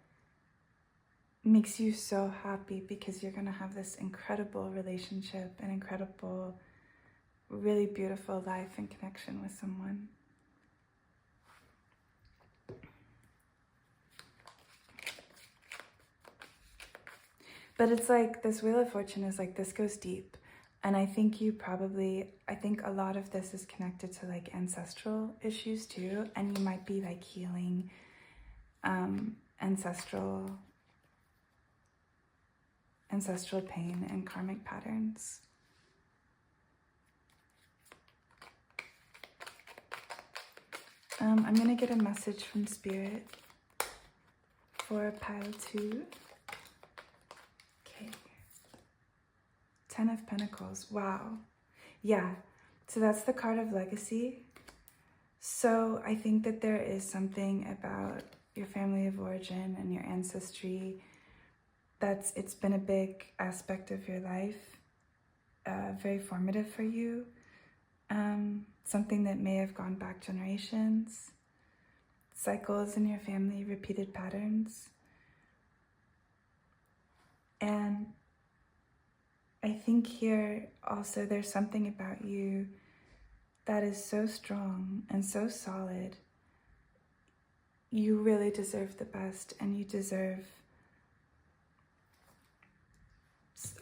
makes you so happy, because you're going to have this incredible relationship, an incredible, really beautiful life and connection with someone. But it's like this Wheel of Fortune is like, this goes deep. And I think I think a lot of this is connected to like ancestral issues too. And you might be like healing ancestral pain and karmic patterns. I'm gonna get a message from Spirit for pile 2. Okay. 10 of Pentacles. Wow. Yeah. So that's the card of legacy. So I think that there is something about your family of origin and your ancestry it's been a big aspect of your life, very formative for you. Something that may have gone back generations, cycles in your family, repeated patterns. And I think here also there's something about you that is so strong and so solid. You really deserve the best, and you deserve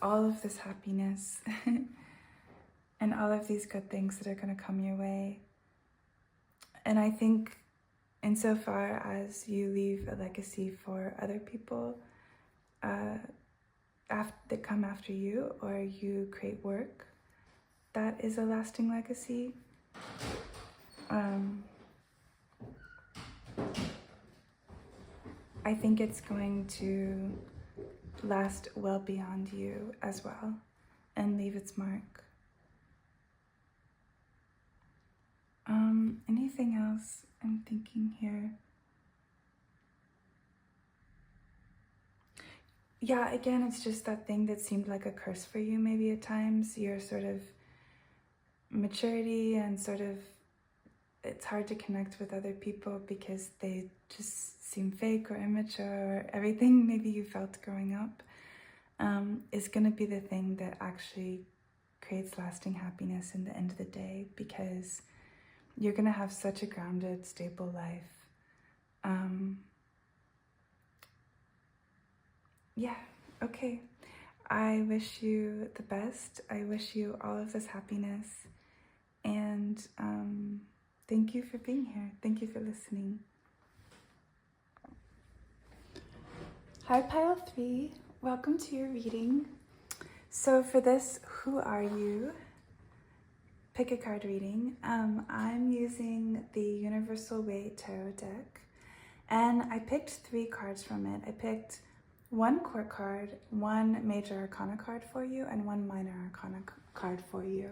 all of this happiness and all of these good things that are going to come your way. And I think insofar as you leave a legacy for other people that come after you, or you create work that is a lasting legacy, I think it's going to last well beyond you as well and leave its mark. Anything else I'm thinking here? Yeah, again, it's just that thing that seemed like a curse for you maybe at times. Your sort of maturity and sort of, it's hard to connect with other people because they just seem fake or immature, or everything maybe you felt growing up is going to be the thing that actually creates lasting happiness in the end of the day, because you're going to have such a grounded, stable life. Yeah, okay. I wish you the best. I wish you all of this happiness. And thank you for being here. Thank you for listening. Hi, pile 3. Welcome to your reading. So for this, who are you? Pick a card reading. I'm using the Universal Way Tarot deck, and I picked 3 cards from it. I picked 1 court card, 1 major arcana card for you, and 1 minor arcana card for you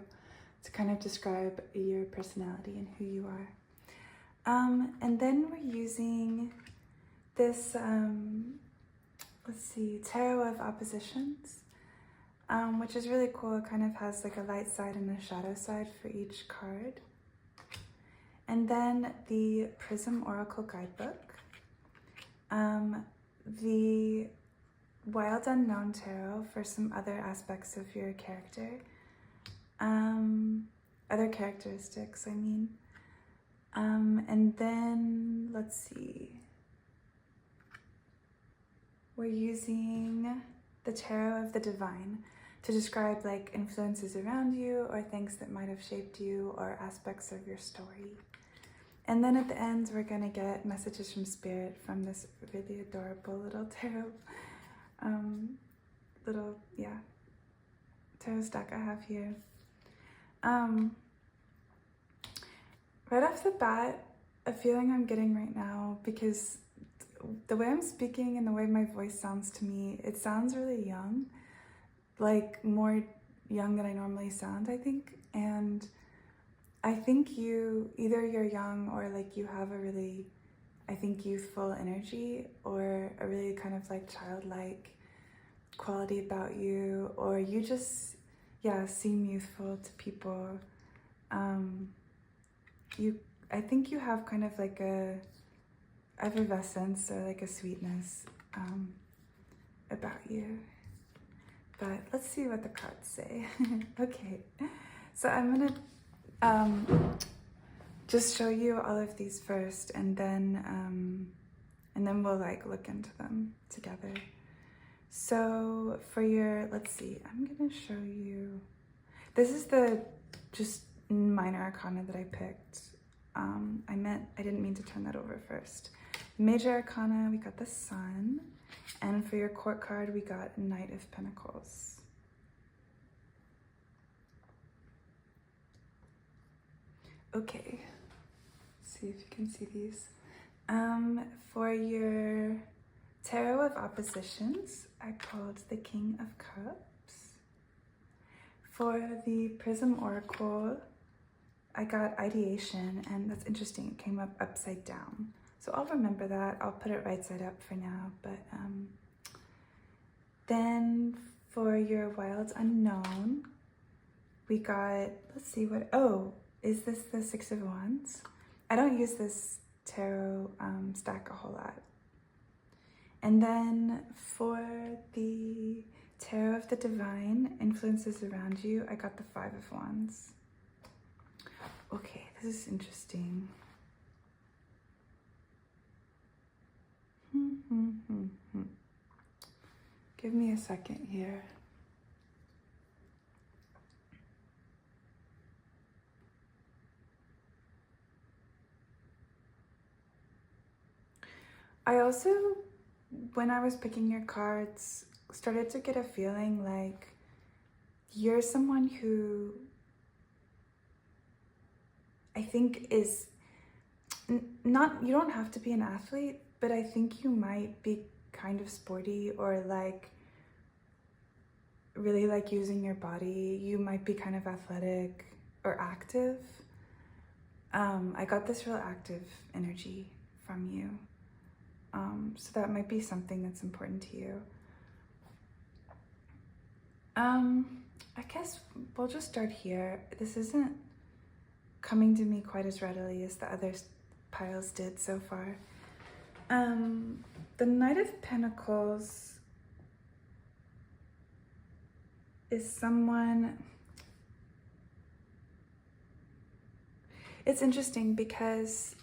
to kind of describe your personality and who you are. And then we're using this, let's see, Tarot of Oppositions, which is really cool. It kind of has like a light side and a shadow side for each card. And then the Prism Oracle Guidebook, the Wild Unknown Tarot for some other aspects of your character, other characteristics, I mean. And then, let's see, we're using the Tarot of the Divine to describe like influences around you or things that might have shaped you or aspects of your story. And then at the end, we're gonna get messages from Spirit from this really adorable little tarot, tarot stack I have here. Right off the bat, a feeling I'm getting right now, because the way I'm speaking and the way my voice sounds to me, it sounds really young, like more young than I normally sound, I think. And I think either you're young or like you have a really, I think, youthful energy, or a really kind of like childlike quality about you, or you just, seem youthful to people. I think you have kind of like a effervescence or like a sweetness about you. But let's see what the cards say. Okay, so I'm gonna just show you all of these first, and then we'll like look into them together. So for your, let's see, I'm gonna show you, this is the just minor arcana that I picked. I didn't mean to turn that over first. Major arcana, we got the Sun, and for your court card, we got Knight of Pentacles. Okay, let's see if you can see these. For your Tarot of Oppositions, I pulled the King of Cups. For the Prism Oracle, I got Ideation, and that's interesting, it came up upside down. So I'll remember that, I'll put it right side up for now, but then for your Wild Unknown, we got, let's see what, is this the Six of Wands? I don't use this tarot stack a whole lot. And then for the Tarot of the Divine, Influences Around You, I got the Five of Wands. Okay, this is interesting. Give me a second here. I also, when I was picking your cards, started to get a feeling like you're someone who I think is not, you don't have to be an athlete, but I think you might be kind of sporty, or like really like using your body. You might be kind of athletic or active. I got this real active energy from you. So that might be something that's important to you. I guess we'll just start here. This isn't coming to me quite as readily as the other piles did so far. The Knight of Pentacles is someone, it's interesting because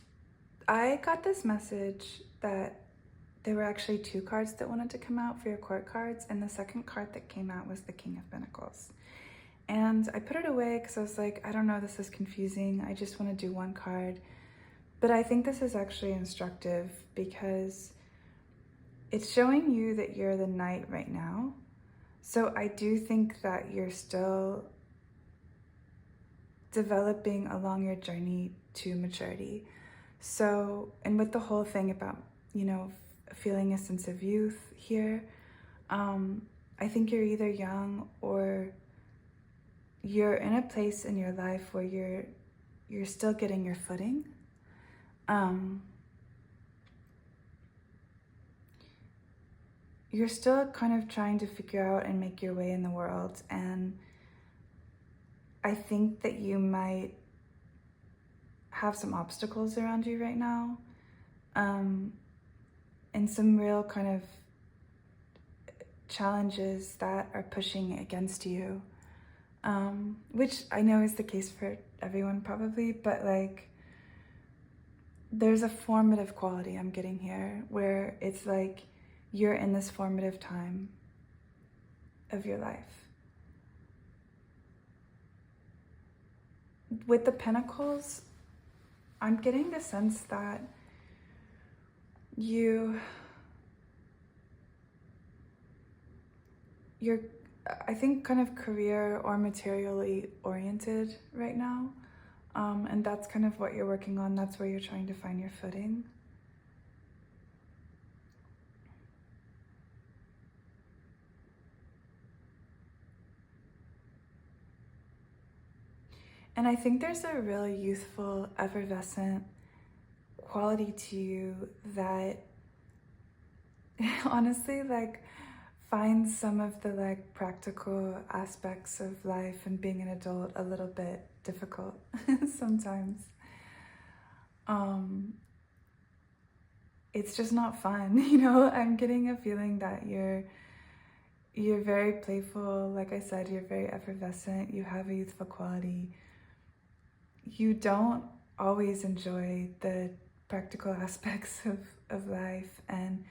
I got this message that there were actually two cards that wanted to come out for your court cards, and the second card that came out was the King of Pentacles. And I put it away because I was like, I don't know, this is confusing. I just want to do one card. But I think this is actually instructive because it's showing you that you're the Knight right now. So I do think that you're still developing along your journey to maturity. So, and with the whole thing about, you know, feeling a sense of youth here, I think you're either young or you're in a place in your life where you're still getting your footing. You're still kind of trying to figure out and make your way in the world, and I think that you might have some obstacles around you right now, and some real kind of challenges that are pushing against you, which I know is the case for everyone probably, but like there's a formative quality I'm getting here where it's like you're in this formative time of your life. With the Pentacles, I'm getting the sense that you're, I think, kind of career or materially oriented right now. And that's kind of what you're working on. That's where you're trying to find your footing. And I think there's a really youthful, effervescent quality to you that honestly, like, finds some of the like practical aspects of life and being an adult a little bit difficult sometimes. It's just not fun, you know. I'm getting a feeling that you're very playful. Like I said, you're very effervescent. You have a youthful quality. You don't always enjoy the practical aspects of life and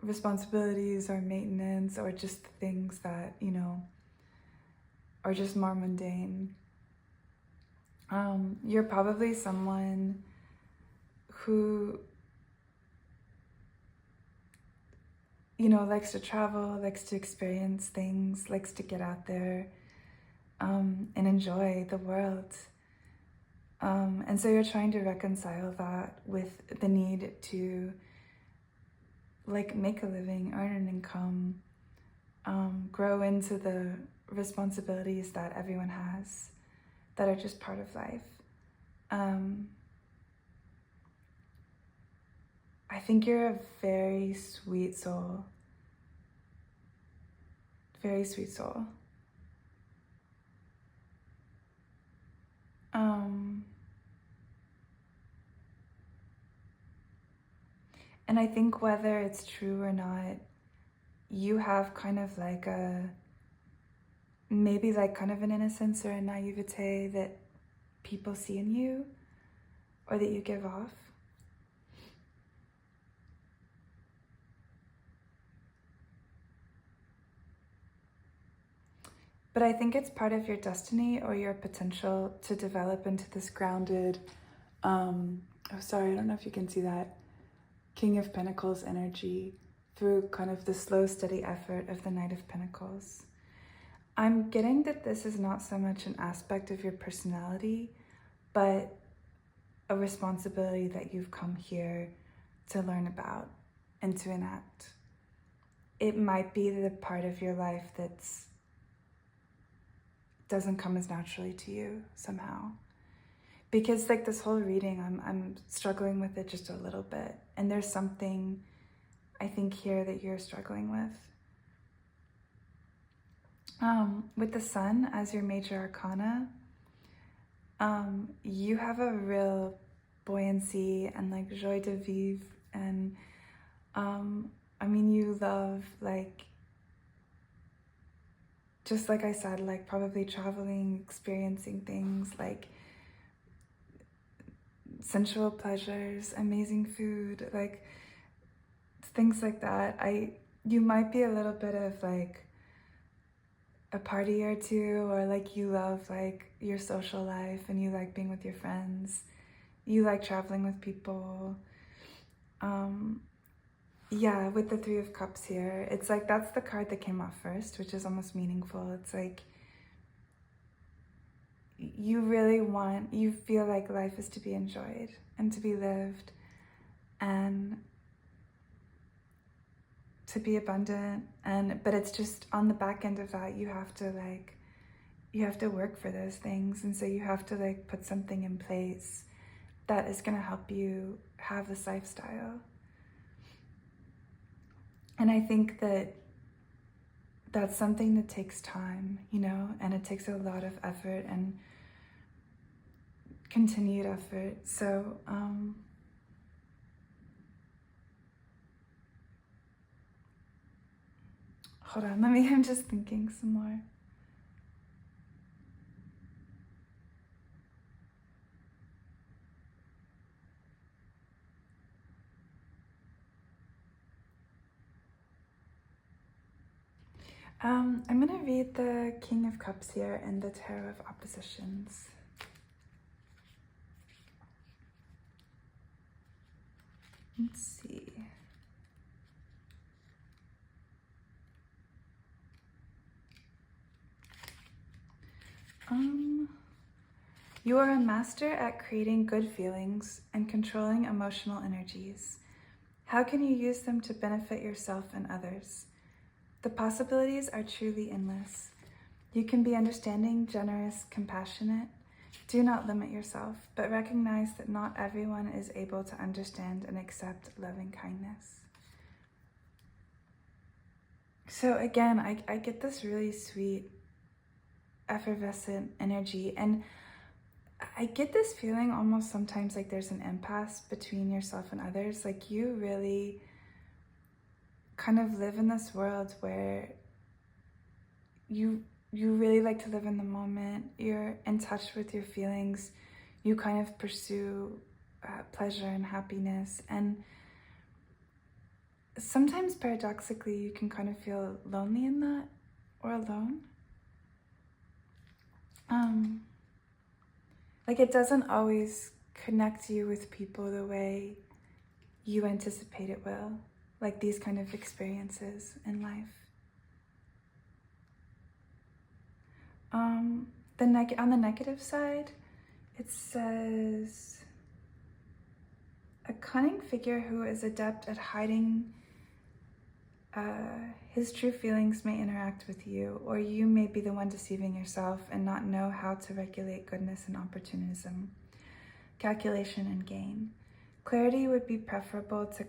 responsibilities or maintenance or just things that, you know, are just more mundane. You're probably someone who, you know, likes to travel, likes to experience things, likes to get out there and enjoy the world. And so you're trying to reconcile that with the need to like make a living, earn an income, grow into the responsibilities that everyone has that are just part of life. I think you're a very sweet soul. Very sweet soul. And I think whether it's true or not, you have kind of like a, maybe like kind of an innocence or a naivete that people see in you or that you give off. But I think it's part of your destiny or your potential to develop into this grounded, oh sorry, I don't know if you can see that, King of Pentacles energy through kind of the slow, steady effort of the Knight of Pentacles. I'm getting that this is not so much an aspect of your personality, but a responsibility that you've come here to learn about and to enact. It might be the part of your life that's doesn't come as naturally to you somehow. Because like this whole reading, I'm struggling with it just a little bit. And there's something I think here that you're struggling with. With the Sun as your major arcana, you have a real buoyancy and like joie de vivre. And I mean, you love like, just like I said, like probably traveling, experiencing things like sensual pleasures, amazing food, like things like that. You might be a little bit of like a party or two, or like you love like your social life and you like being with your friends. You like traveling with people. Yeah, with the Three of Cups here, it's like that's the card that came off first, which is almost meaningful. It's like you really want, you feel like life is to be enjoyed and to be lived and to be abundant. But it's just on the back end of that, you have to work for those things. And so you have to like put something in place that is going to help you have this lifestyle. And I think that that's something that takes time, you know, and it takes a lot of effort and continued effort. So, hold on, I'm just thinking some more. I'm going to read the King of Cups here and the Tarot of Oppositions. Let's see. You are a master at creating good feelings and controlling emotional energies. How can you use them to benefit yourself and others? The possibilities are truly endless. You can be understanding, generous, compassionate. Do not limit yourself, but recognize that not everyone is able to understand and accept loving kindness. So again, I get this really sweet, effervescent energy, and I get this feeling almost sometimes like there's an impasse between yourself and others. Like you really kind of live in this world where you really like to live in the moment. You're in touch with your feelings. You kind of pursue pleasure and happiness. And sometimes paradoxically, you can kind of feel lonely in that or alone. Like it doesn't always connect you with people the way you anticipate it will, like these kind of experiences in life. On the negative side, it says, a cunning figure who is adept at hiding his true feelings may interact with you, or you may be the one deceiving yourself and not know how to regulate goodness and opportunism, calculation and gain. Clarity would be preferable to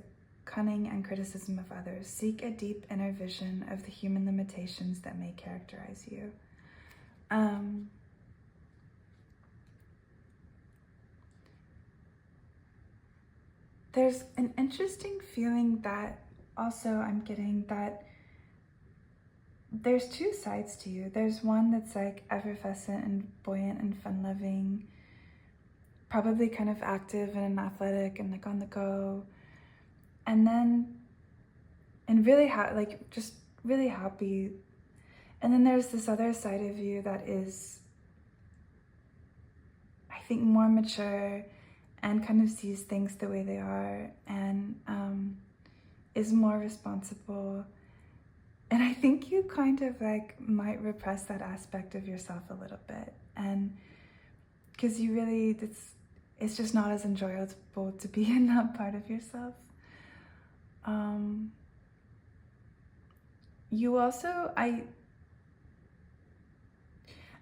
cunning and criticism of others. Seek a deep inner vision of the human limitations that may characterize you. There's an interesting feeling that also I'm getting that there's two sides to you. There's one that's like effervescent and buoyant and fun-loving, probably kind of active and athletic and like on the go, and really just really happy. And then there's this other side of you that is, I think, more mature and kind of sees things the way they are, and is more responsible. And I think you kind of like might repress that aspect of yourself a little bit, and because you really, it's just not as enjoyable to be in that part of yourself. You also,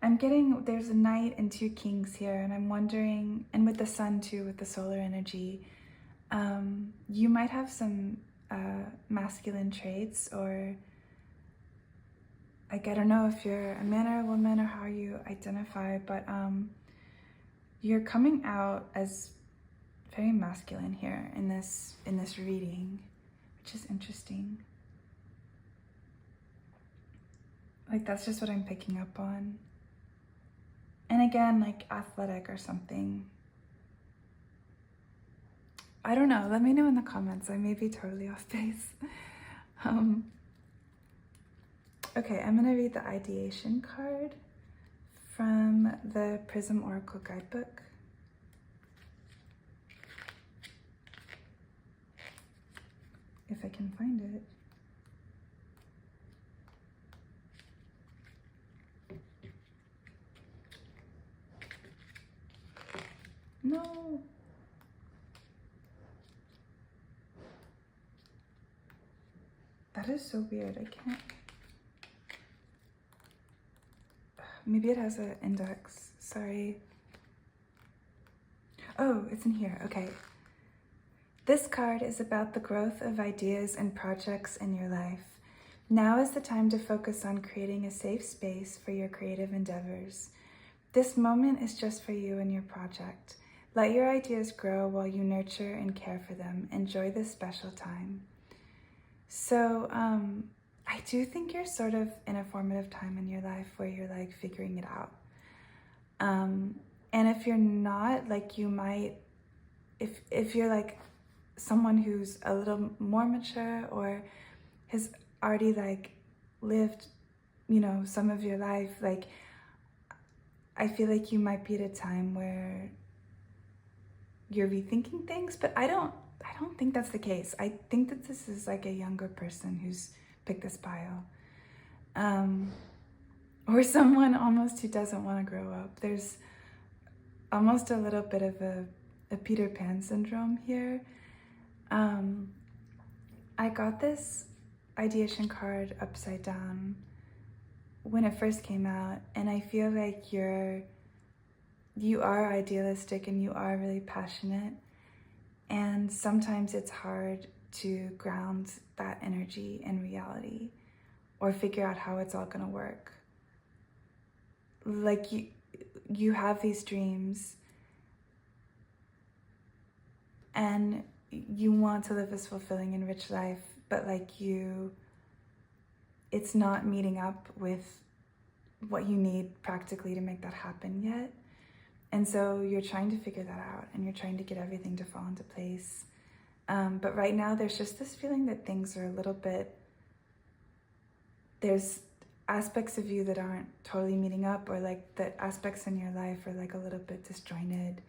I'm getting, there's a knight and two kings here, and I'm wondering, and with the sun too, with the solar energy, you might have some masculine traits, or like, I don't know if you're a man or a woman or how you identify, but you're coming out as very masculine here in this reading, which is interesting. Like that's just what I'm picking up on. And again, like athletic or something. I don't know. Let me know in the comments. I may be totally off base. Okay, I'm going to read the ideation card from the Prism Oracle Guidebook. If I can find it. No. That is so weird. I can't. Maybe it has an index. Sorry. Oh, it's in here. Okay. This card is about the growth of ideas and projects in your life. Now is the time to focus on creating a safe space for your creative endeavors. This moment is just for you and your project. Let your ideas grow while you nurture and care for them. Enjoy this special time. So, I do think you're sort of in a formative time in your life where you're like figuring it out. And if you're not, like you might, if you're like someone who's a little more mature or has already like lived, you know, some of your life, like I feel like you might be at a time where you're rethinking things, but I don't I don't think that's the case. I think that this is like a younger person who's picked this bio. Or someone almost who doesn't want to grow up. There's almost a little bit of a Peter Pan syndrome here. I got this ideation card upside down when it first came out, and I feel like you are idealistic and you are really passionate, and sometimes it's hard to ground that energy in reality or figure out how it's all going to work. Like you have these dreams and you want to live this fulfilling and rich life, but like it's not meeting up with what you need practically to make that happen yet. And so you're trying to figure that out and you're trying to get everything to fall into place. But right now there's just this feeling that things are a little bit, there's aspects of you that aren't totally meeting up, or like that aspects in your life are like a little bit disjointed.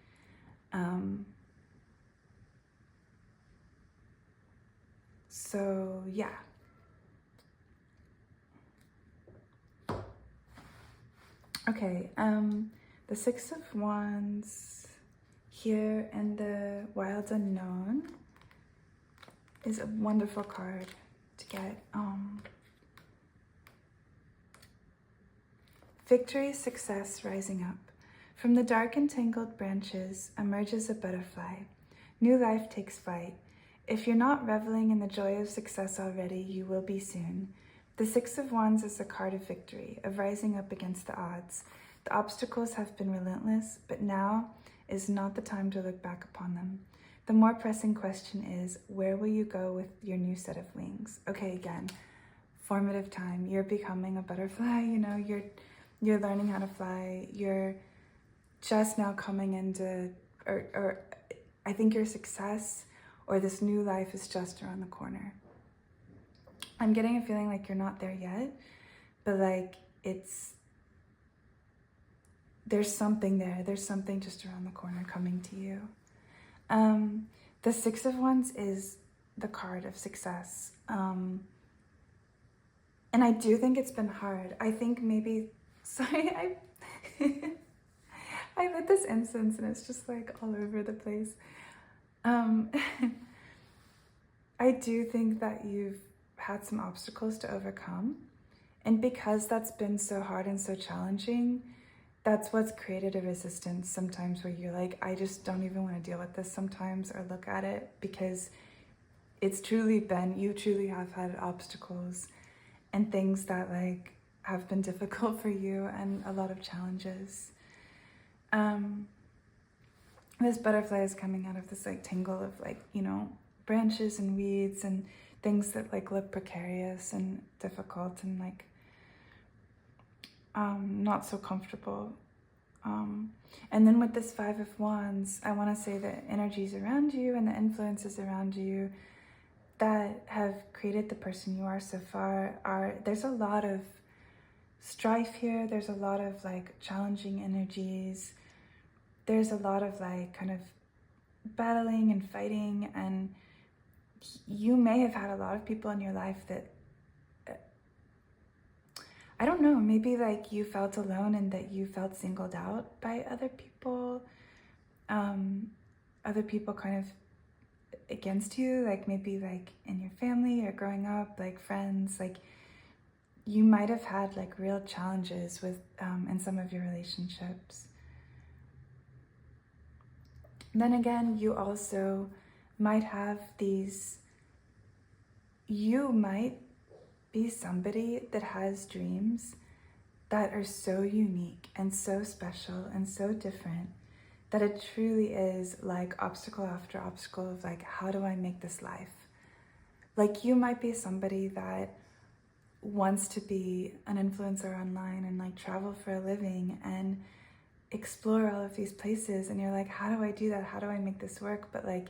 So yeah. Okay, the Six of Wands here and the Wild Unknown is a wonderful card to get. Victory, success, rising up. From the dark and tangled branches emerges a butterfly. New life takes flight. If you're not reveling in the joy of success already, you will be soon. The Six of Wands is a card of victory, of rising up against the odds. The obstacles have been relentless, but now is not the time to look back upon them. The more pressing question is, where will you go with your new set of wings? Okay, again, formative time. You're becoming a butterfly, you're learning how to fly. You're just now coming into, or I think your success or this new life is just around the corner. I'm getting a feeling like you're not there yet, but like there's something there. There's something just around the corner coming to you. The Six of Wands is the card of success. And I do think it's been hard. I think maybe, sorry, I lit this incense and it's just like all over the place. I do think that you've had some obstacles to overcome. And because that's been so hard and so challenging, that's what's created a resistance sometimes where you're like, I just don't even want to deal with this sometimes or look at it, because it's truly been, you truly have had obstacles and things that like have been difficult for you and a lot of challenges. This butterfly is coming out of this like tangle of like, branches and weeds and things that like look precarious and difficult and like not so comfortable. And then with this Five of Wands, I want to say the energies around you and the influences around you that have created the person you are so far there's a lot of strife here. There's a lot of like challenging energies. There's a lot of like kind of battling and fighting, and you may have had a lot of people in your life that I don't know, maybe like you felt alone and that you felt singled out by other people kind of against you, like maybe like in your family or growing up, like friends, like you might have had like real challenges with in some of your relationships. Then again, you also might have you might be somebody that has dreams that are so unique and so special and so different that it truly is like obstacle after obstacle of like, how do I make this life? Like you might be somebody that wants to be an influencer online and like travel for a living and explore all of these places, and you're like, how do I do that? How do I make this work? But like,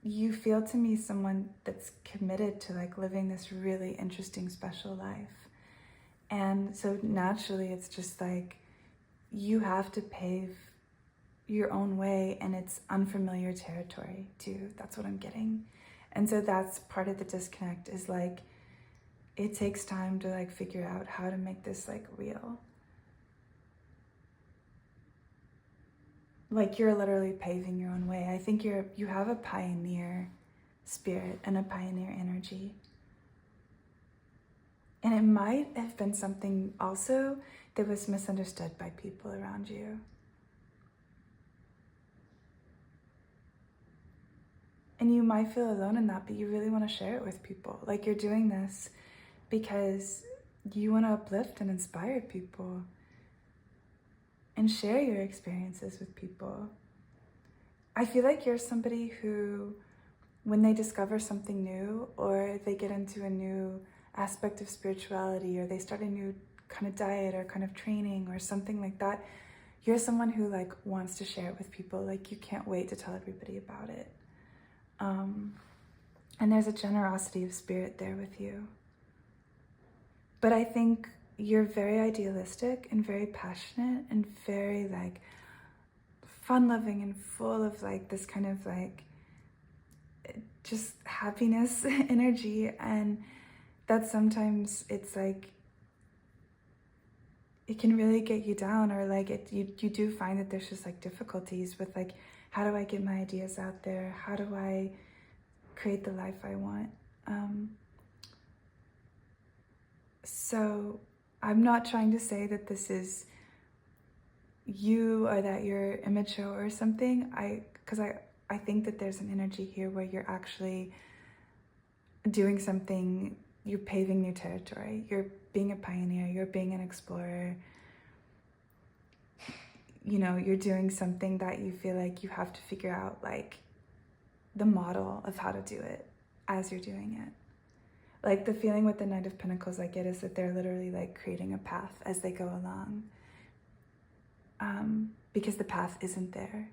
you feel to me someone that's committed to like living this really interesting, special life. And so naturally it's just like, you have to pave your own way, and it's unfamiliar territory too. That's what I'm getting. And so that's part of the disconnect, is like, it takes time to like figure out how to make this like real. Like, you're literally paving your own way. I think you have a pioneer spirit and a pioneer energy. And it might have been something also that was misunderstood by people around you. And you might feel alone in that, but you really want to share it with people. Like, you're doing this because you want to uplift and inspire people and share your experiences with people. I feel like you're somebody who, when they discover something new, or they get into a new aspect of spirituality, or they start a new kind of diet or kind of training or something like that, you're someone who like wants to share it with people. Like, you can't wait to tell everybody about it. And there's a generosity of spirit there with you. But I think you're very idealistic and very passionate and very like fun-loving and full of like this kind of like just happiness energy, and that sometimes it's like it can really get you down, or like you do find that there's just like difficulties with like, how do I get my ideas out there? How do I create the life I want? So I'm not trying to say that this is you or that you're immature or something. Because I think that there's an energy here where you're actually doing something, you're paving new territory, you're being a pioneer, you're being an explorer. You know, you're doing something that you feel like you have to figure out like the model of how to do it as you're doing it. Like, the feeling with the Knight of Pentacles I get is that they're literally like creating a path as they go along. Because the path isn't there.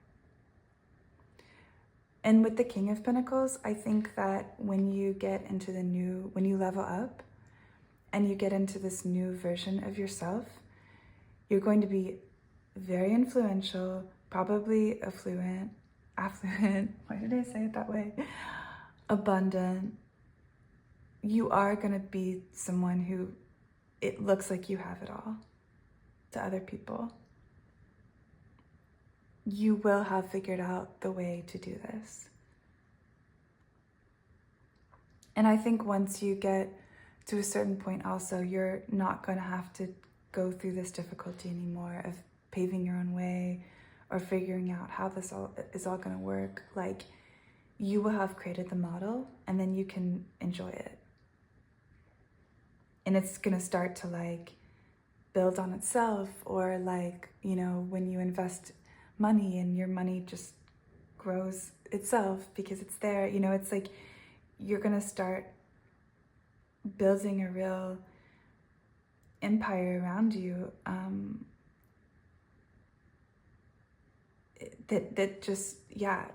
And with the King of Pentacles, I think that when you get into when you level up and you get into this new version of yourself, you're going to be very influential, probably affluent, why did I say it that way? Abundant. You are going to be someone who it looks like you have it all to other people. You will have figured out the way to do this. And I think once you get to a certain point also, you're not going to have to go through this difficulty anymore of paving your own way or figuring out how this is all going to work. Like, you will have created the model, and then you can enjoy it. And it's going to start to like build on itself, or like, you know, when you invest money and your money just grows itself because it's there, you know, it's like you're going to start building a real empire around you, that just, yeah,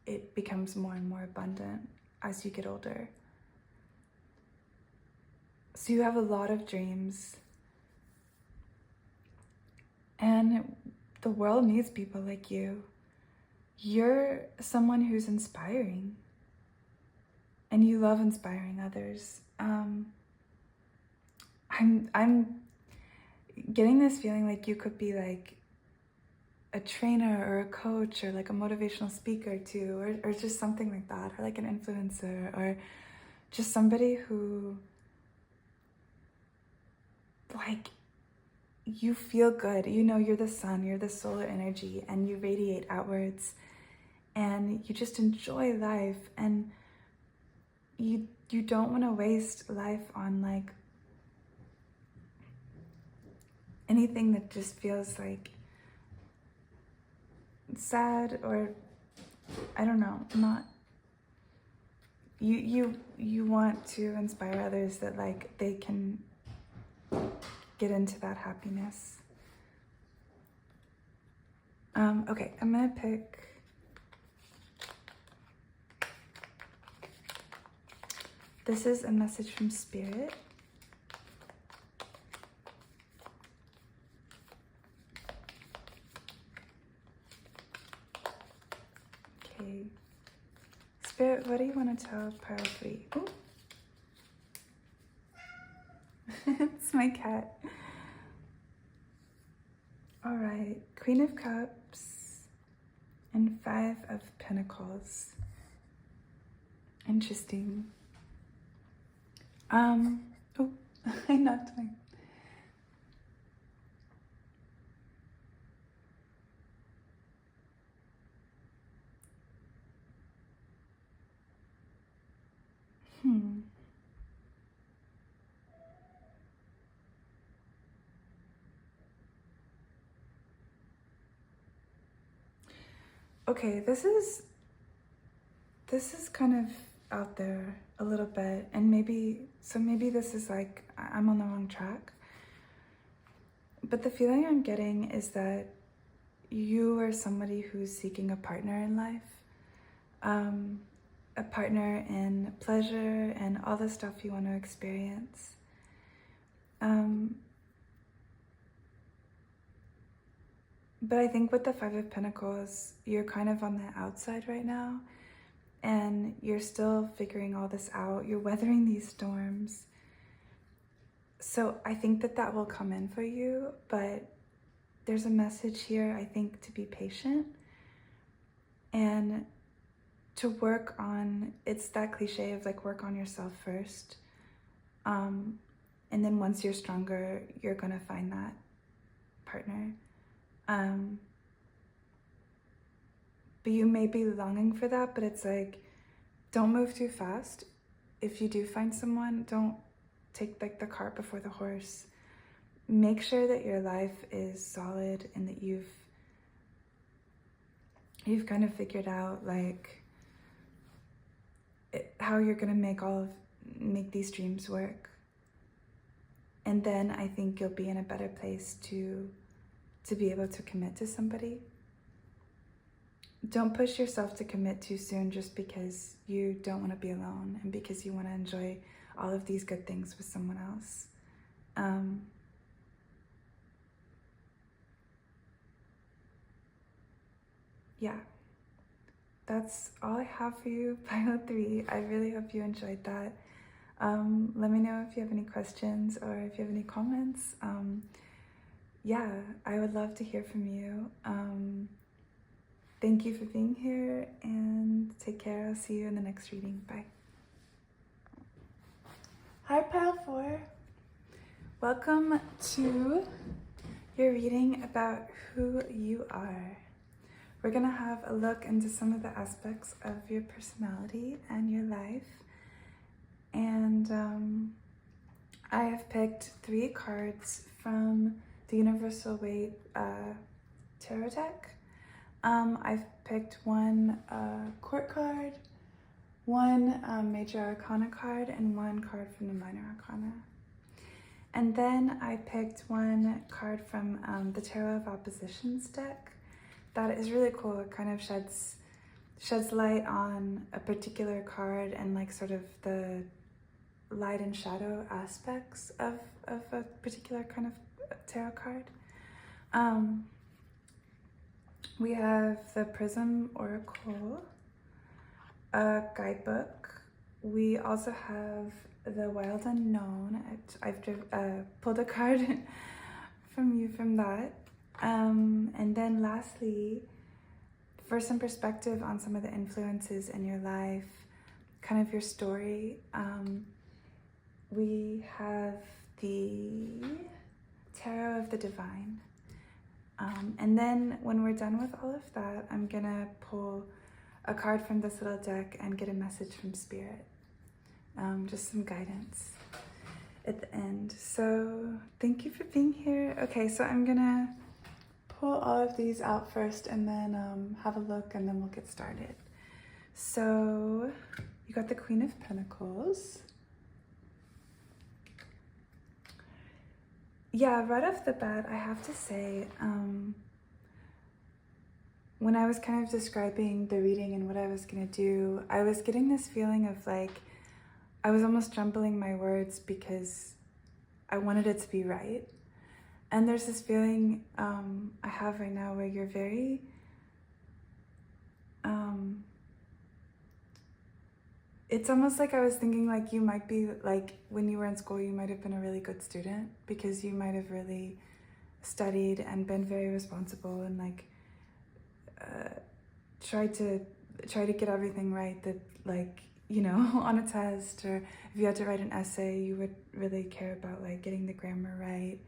it becomes more and more abundant as you get older. So you have a lot of dreams, and the world needs people like you. You're someone who's inspiring, and you love inspiring others. I'm getting this feeling like you could be like a trainer or a coach or like a motivational speaker too, or just something like that, or like an influencer, or just somebody who like, you feel good. You know, you're the sun, you're the solar energy, and you radiate outwards, and you just enjoy life, and you don't want to waste life on like anything that just feels like sad, or I don't know, not you want to inspire others that like they can get into that happiness. Okay, I'm gonna pick this is a message from Spirit. Okay. Spirit, what do you want to tell pile 3? Ooh. It's my cat. All right, Queen of Cups and 5 of Pentacles. Interesting. Oh, I knocked my... Okay, this is kind of out there a little bit, and maybe this is like I'm on the wrong track. But the feeling I'm getting is that you are somebody who's seeking a partner in life, a partner in pleasure and all the stuff you want to experience. But I think with the 5 of Pentacles, you're kind of on the outside right now, and you're still figuring all this out. You're weathering these storms. So I think that will come in for you, but there's a message here, I think, to be patient and to work on, it's that cliche of like, work on yourself first. And then once you're stronger, you're gonna find that partner. But you may be longing for that, but it's like, don't move too fast. If you do find someone, don't take like the cart before the horse. Make sure that your life is solid and that you've kind of figured out like how you're gonna make these dreams work. And then I think you'll be in a better place to be able to commit to somebody. Don't push yourself to commit too soon just because you don't want to be alone and because you want to enjoy all of these good things with someone else. Yeah, that's all I have for you, pile 3. I really hope you enjoyed that. Let me know if you have any questions or if you have any comments. Yeah, I would love to hear from you. Thank you for being here, and take care. I'll see you in the next reading. Bye. Hi, pile 4. Welcome to your reading about who you are. We're gonna have a look into some of the aspects of your personality and your life. And I have picked 3 cards from the Universal Weight Tarot deck. I've picked 1 court card, 1 major arcana card, and 1 card from the minor arcana. And then I picked 1 card from the Tarot of Oppositions deck. That is really cool. It kind of sheds light on a particular card and like sort of the light and shadow aspects of a particular kind of tarot card. We have the Prism Oracle, a guidebook. We also have the Wild Unknown. I've pulled a card from that. And then lastly, for some perspective on some of the influences in your life, kind of your story, we have the Tarot of the Divine. And then when we're done with all of that, I'm gonna pull a card from this little deck and get a message from Spirit. Just some guidance at the end. So thank you for being here. Okay, so I'm gonna pull all of these out first and then have a look, and then we'll get started. So you got the Queen of Pentacles. Yeah, right off the bat, I have to say, when I was kind of describing the reading and what I was gonna do, I was getting this feeling of like, I was almost jumbling my words because I wanted it to be right. And there's this feeling I have right now where you're very it's almost like I was thinking like you might be like when you were in school, you might have been a really good student because you might have really studied and been very responsible and like tried to get everything right, that like, you know, on a test, or if you had to write an essay, you would really care about like getting the grammar right,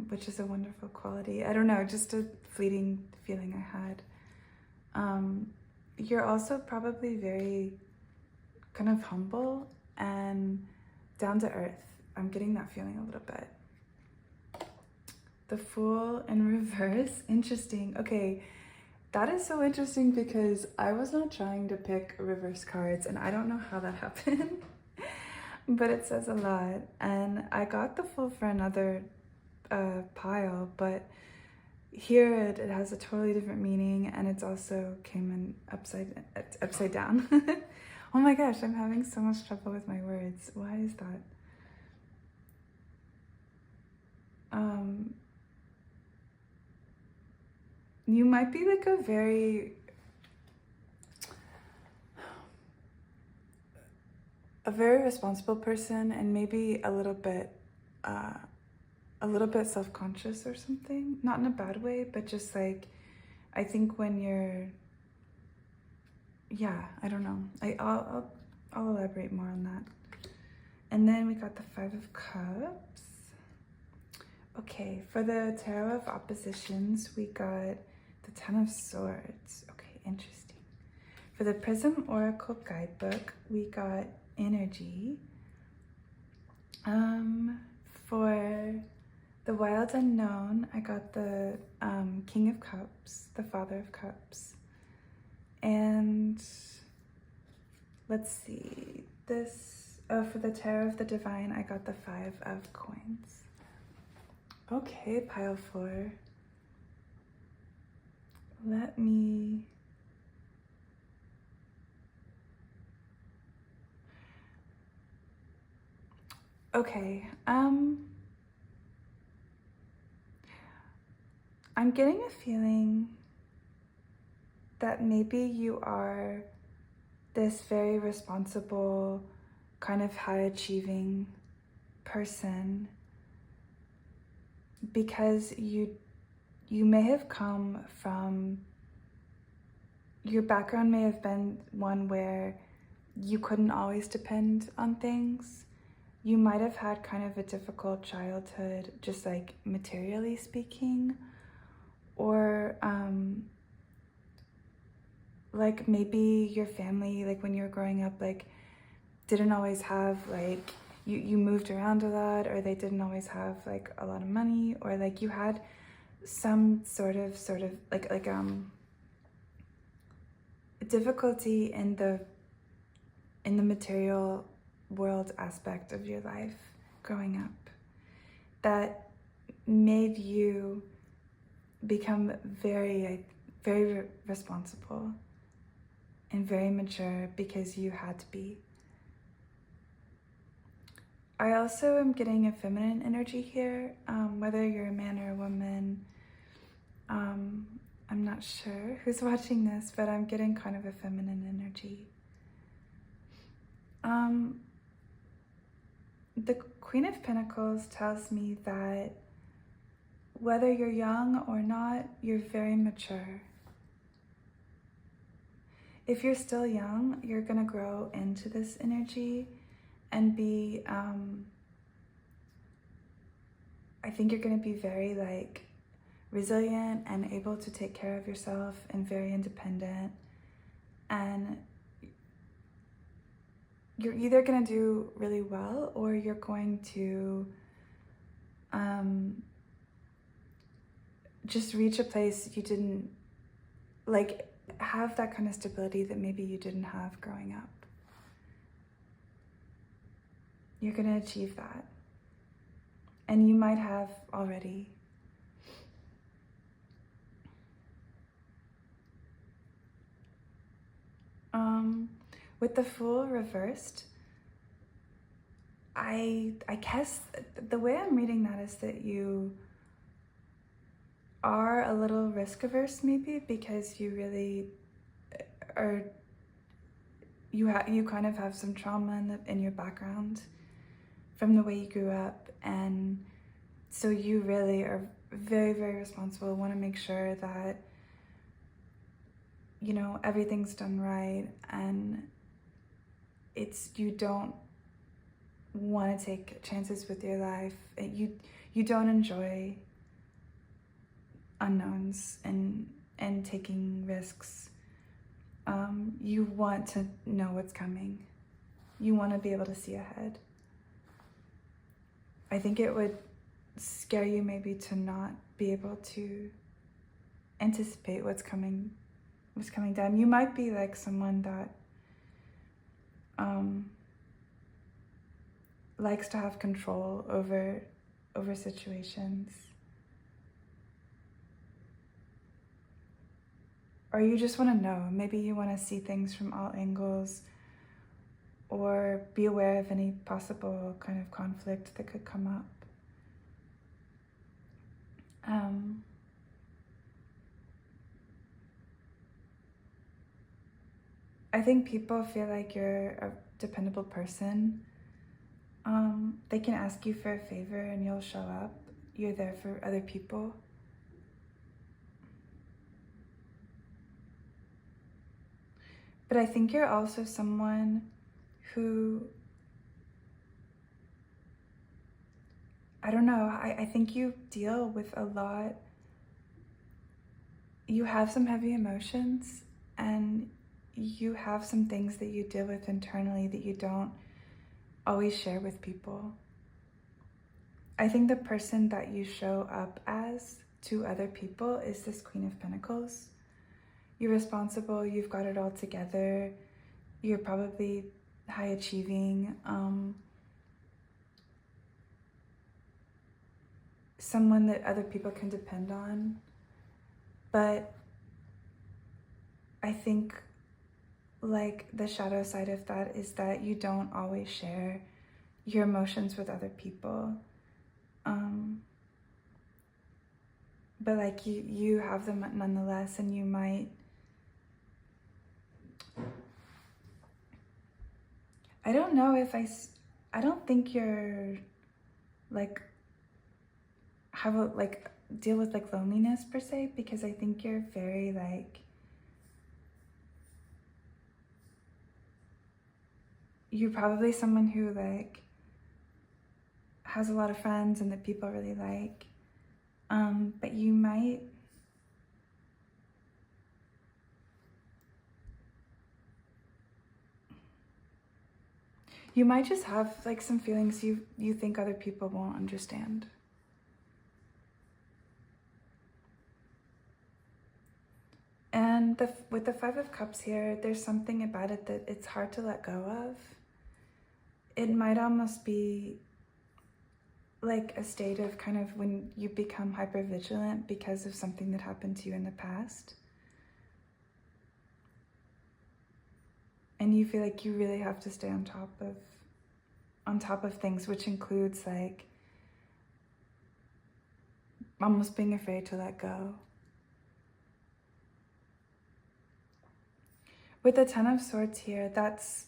which is a wonderful quality. I don't know, just a fleeting feeling I had. You're also probably very kind of humble and down to earth. I'm getting that feeling a little bit. The Fool in reverse. Interesting. Okay, that is so interesting because I was not trying to pick reverse cards and I don't know how that happened, but it says a lot. And I got the Fool for another pile, but here it has a totally different meaning, and it's also came in upside down. Oh my gosh, I'm having so much trouble with my words. Why is that? You might be like a very responsible person, and maybe a little bit self-conscious or something. Not in a bad way, but just like, I think when you're, yeah, I don't know. I'll elaborate more on that. And then we got the Five of Cups. Okay, for the Tarot of Oppositions, we got the Ten of Swords. Okay, interesting. For the Prism Oracle Guidebook, we got Energy. For the Wild Unknown, I got the King of Cups, the Father of Cups. And let's see, for the Tarot of the Divine, I got the Five of Coins. Okay, pile 4. Let me... Okay, I'm getting a feeling that maybe you are this very responsible, kind of high-achieving person because you may have come from, your background may have been one where you couldn't always depend on things. You might have had kind of a difficult childhood, just like materially speaking, or like maybe your family, like when you were growing up, like didn't always have like, you moved around a lot, or they didn't always have like a lot of money, or like you had some sort of like difficulty in the material world aspect of your life growing up that made you become very responsible and very mature because you had to be. I also am getting a feminine energy here, whether you're a man or a woman. I'm not sure who's watching this, but I'm getting kind of a feminine energy. The Queen of Pentacles tells me that whether you're young or not, you're very mature. If you're still young, you're gonna grow into this energy and be, I think you're gonna be very like resilient and able to take care of yourself and very independent. And you're either gonna do really well or you're going to just reach a place you didn't, like have that kind of stability that maybe you didn't have growing up. You're gonna achieve that. And you might have already. With the Fool reversed, I guess the way I'm reading that is that you are a little risk averse maybe, because you really are you kind of have some trauma in your background from the way you grew up, and so you really are very, very responsible. Want to make sure that, you know, everything's done right, and you don't want to take chances with your life. You don't enjoy unknowns and taking risks. You want to know what's coming. You want to be able to see ahead. I think it would scare you maybe to not be able to anticipate what's coming down. You might be like someone that likes to have control over situations. Or you just want to know. Maybe you want to see things from all angles, or be aware of any possible kind of conflict that could come up. I think people feel like you're a dependable person. They can ask you for a favor and you'll show up. You're there for other people. But I think you're also someone who, I don't know, I think you deal with a lot. You have some heavy emotions, and you have some things that you deal with internally that you don't always share with people. I think the person that you show up as to other people is this Queen of Pentacles. You're responsible, you've got it all together, you're probably high achieving, someone that other people can depend on. But I think like the shadow side of that is that you don't always share your emotions with other people. But like you have them nonetheless, and you might, I don't know if I don't think you're like have a like deal with like loneliness per se, because I think you're very like, you're probably someone who like has a lot of friends and that people really like, but you might just have like some feelings you think other people won't understand. And with the Five of Cups here, there's something about it that it's hard to let go of. It might almost be like a state of kind of when you become hypervigilant because of something that happened to you in the past. And you feel like you really have to stay on top of things, which includes like almost being afraid to let go. With the Ten of Swords here, that's,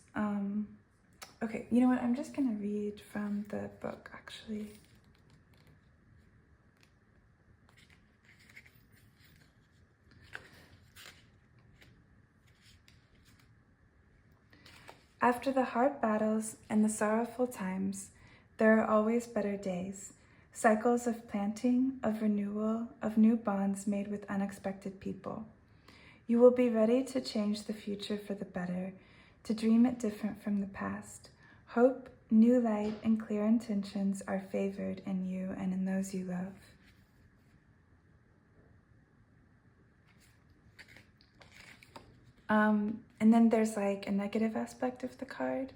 okay, you know what? I'm just gonna read from the book, actually. After the hard battles and the sorrowful times, there are always better days. Cycles of planting, of renewal, of new bonds made with unexpected people. You will be ready to change the future for the better, to dream it different from the past. Hope, new light, and clear intentions are favored in you and in those you love. And then there's like a negative aspect of the card.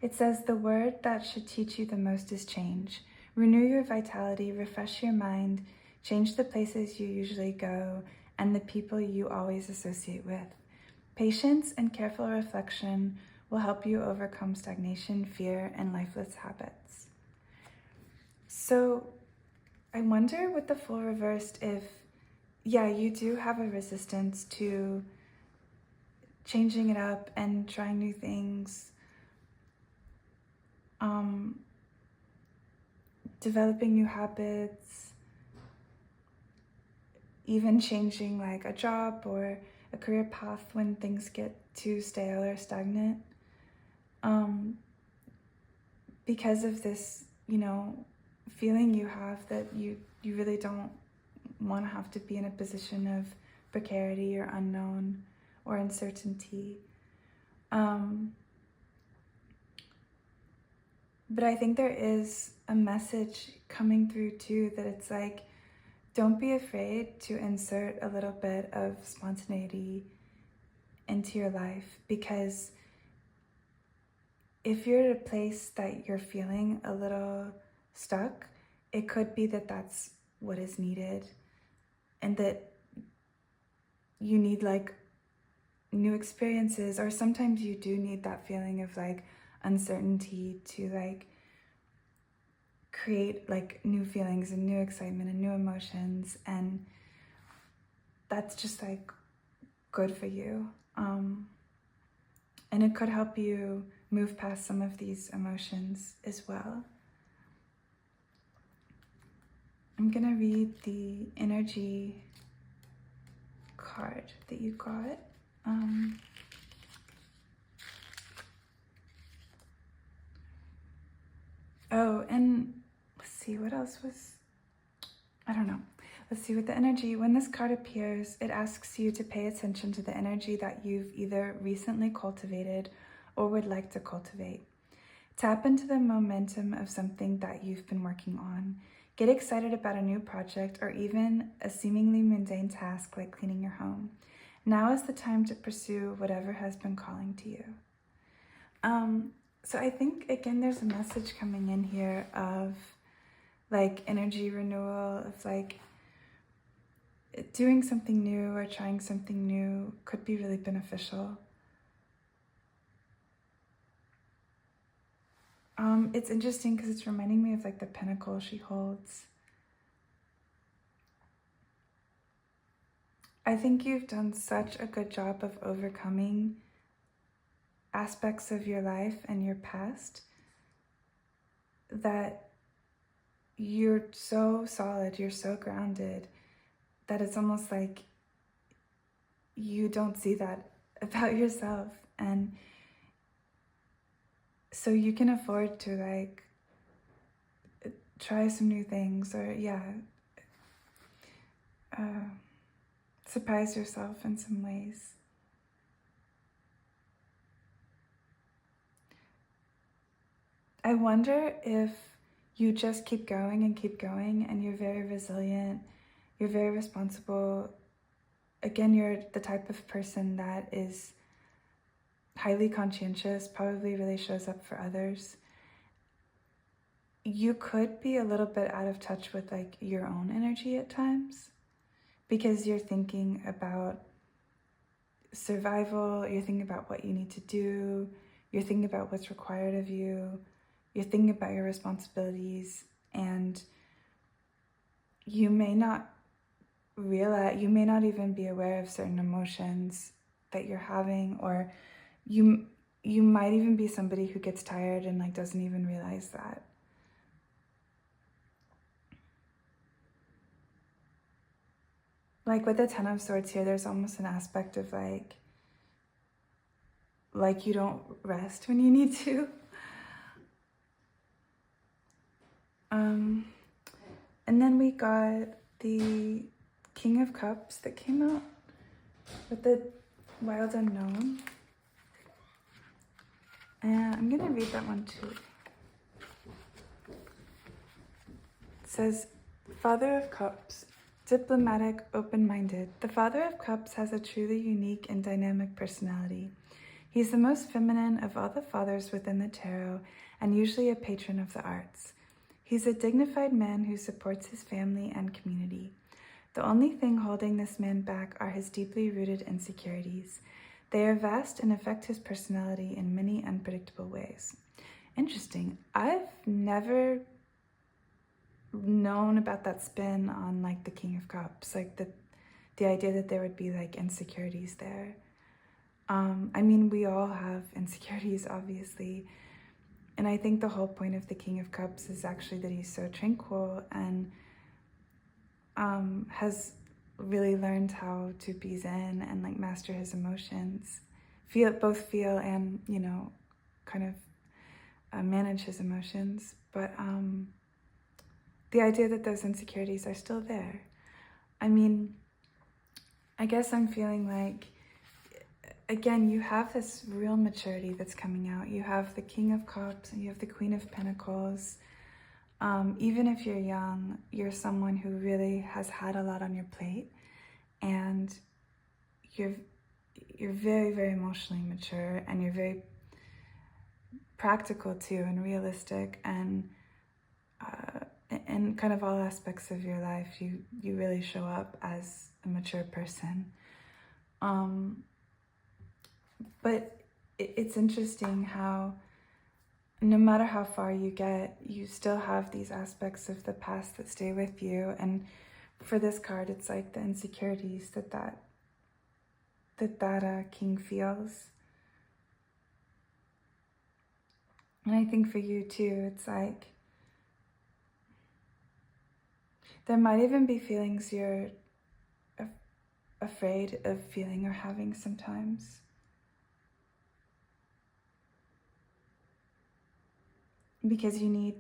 It says the word that should teach you the most is change. Renew your vitality, refresh your mind, change the places you usually go and the people you always associate with. Patience and careful reflection will help you overcome stagnation, fear, and lifeless habits. So I wonder with the Fool reversed if, yeah, you do have a resistance to changing it up and trying new things, developing new habits, even changing like a job or a career path when things get too stale or stagnant. Because of this, feeling you have that you really don't want to have to be in a position of precarity or unknown or uncertainty. But I think there is a message coming through too, that it's like, don't be afraid to insert a little bit of spontaneity into your life, because if you're at a place that you're feeling a little stuck, it could be that that's what is needed, and that you need like new experiences, or sometimes you do need that feeling of like uncertainty to like create like new feelings and new excitement and new emotions, and that's just like good for you. And it could help you move past some of these emotions as well. I'm gonna read the energy card that you got. Oh, and let's see, what else was, I don't know. Let's see, with the energy, when this card appears, it asks you to pay attention to the energy that you've either recently cultivated or would like to cultivate. Tap into the momentum of something that you've been working on. Get excited about a new project or even a seemingly mundane task like cleaning your home. Now is the time to pursue whatever has been calling to you. So I think, again, there's a message coming in here of like energy renewal, of like doing something new or trying something new could be really beneficial. It's interesting because it's reminding me of like the pinnacle she holds. I think you've done such a good job of overcoming aspects of your life and your past that you're so solid, you're so grounded, that it's almost like you don't see that about yourself. And so you can afford to like try some new things, or surprise yourself in some ways. I wonder if you just keep going and you're very resilient, you're very responsible. Again, you're the type of person that is highly conscientious, probably really shows up for others. You could be a little bit out of touch with like your own energy at times, because you're thinking about survival, you're thinking about what you need to do, you're thinking about what's required of you, you're thinking about your responsibilities, and you may not realize, you may not even be aware of certain emotions that you're having, or you might even be somebody who gets tired and like doesn't even realize that. Like with the Ten of Swords here, there's almost an aspect of like you don't rest when you need to. And then we got the King of Cups that came out with the Wild Unknown. And I'm gonna read that one too. It says, Father of Cups, diplomatic, open-minded. The Father of Cups has a truly unique and dynamic personality. He's the most feminine of all the fathers within the tarot, and usually a patron of the arts. He's a dignified man who supports his family and community. The only thing holding this man back are his deeply rooted insecurities. They are vast and affect his personality in many unpredictable ways. Interesting. I've never known about that spin on like the King of Cups, like the idea that there would be like insecurities there. I mean, we all have insecurities, obviously. And I think the whole point of the King of Cups is actually that he's so tranquil and has really learned how to be zen and like master his emotions, feel and, you know, kind of manage his emotions. But the idea that those insecurities are still there. I mean, I guess I'm feeling like, again, you have this real maturity that's coming out. You have the King of Cups and you have the Queen of Pentacles. Even if you're young, you're someone who really has had a lot on your plate, and you're very, very emotionally mature, and you're very practical too, and realistic, and in kind of all aspects of your life, you really show up as a mature person. But it's interesting how no matter how far you get, you still have these aspects of the past that stay with you. And for this card, it's like the insecurities that king feels. And I think for you too, it's like there might even be feelings you're afraid of feeling or having sometimes. Because you need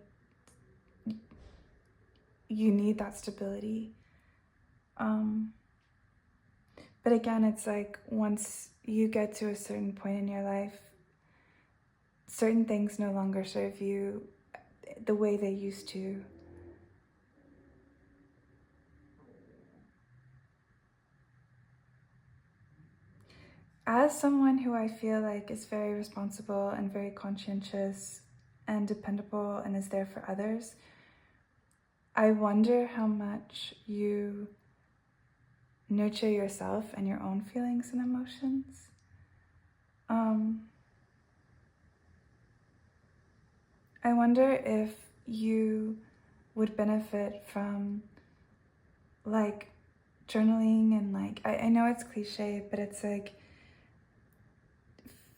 that stability. But again, it's like once you get to a certain point in your life, certain things no longer serve you the way they used to. As someone who I feel like is very responsible and very conscientious and dependable and is there for others, I wonder how much you nurture yourself and your own feelings and emotions. I wonder if you would benefit from like journaling and like, I know it's cliche, but it's like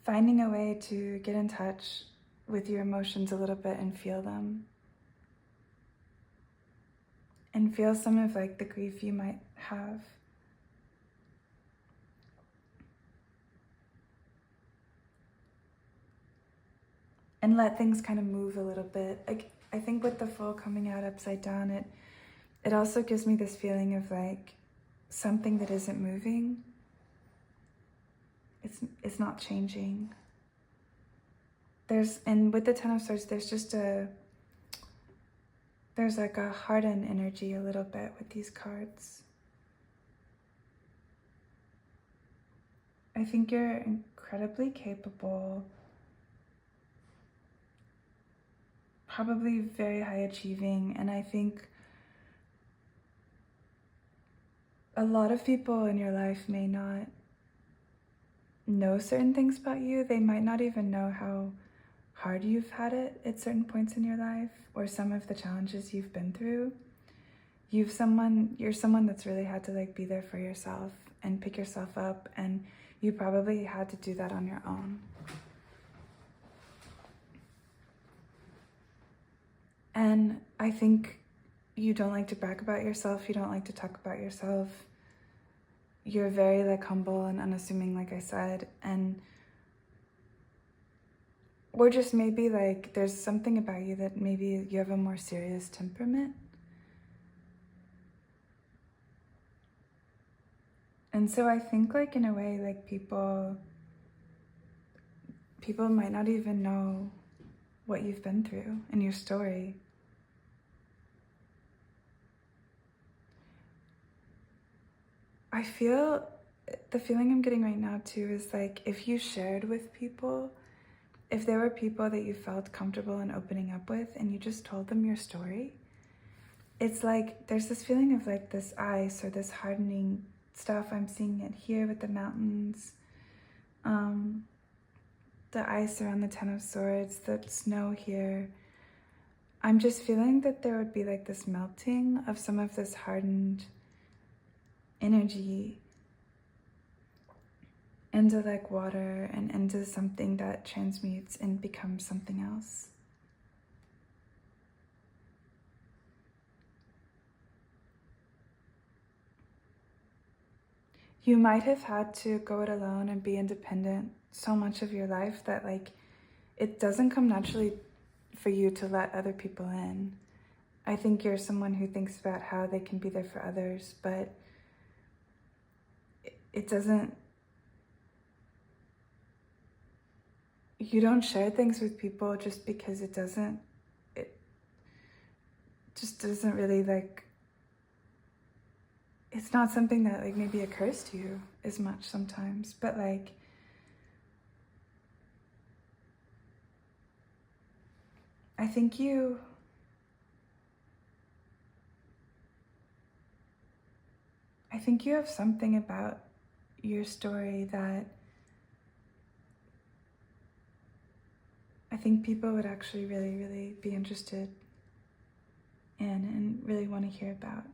finding a way to get in touch with your emotions a little bit and feel them. And feel some of like the grief you might have. And let things kind of move a little bit. I think with the Fool coming out upside down, it also gives me this feeling of like something that isn't moving. It's not changing. And with the Ten of Swords, there's like a hardened energy a little bit with these cards. I think you're incredibly capable, probably very high achieving, and I think a lot of people in your life may not know certain things about you. They might not even know how hard you've had it at certain points in your life, or some of the challenges you've been through. You're someone that's really had to like be there for yourself and pick yourself up, and you probably had to do that on your own. And I think you don't like to brag about yourself. You don't like to talk about yourself. You're very like humble and unassuming, like I said, or just maybe like there's something about you that maybe you have a more serious temperament. And so I think like in a way, like people might not even know what you've been through in your story. I feel the feeling I'm getting right now too is like if you shared with people, if there were people that you felt comfortable in opening up with and you just told them your story, it's like there's this feeling of like this ice or this hardening stuff. I'm seeing it here with the mountains, the ice around the Ten of Swords, the snow here. I'm just feeling that there would be like this melting of some of this hardened energy. into like water and into something that transmutes and becomes something else. You might have had to go it alone and be independent so much of your life that like it doesn't come naturally for you to let other people in. I think you're someone who thinks about how they can be there for others, but it doesn't, you don't share things with people just because it just doesn't really like, it's not something that like maybe occurs to you as much sometimes, but like, I think you have something about your story that I think people would actually really, really be interested in and really want to hear about.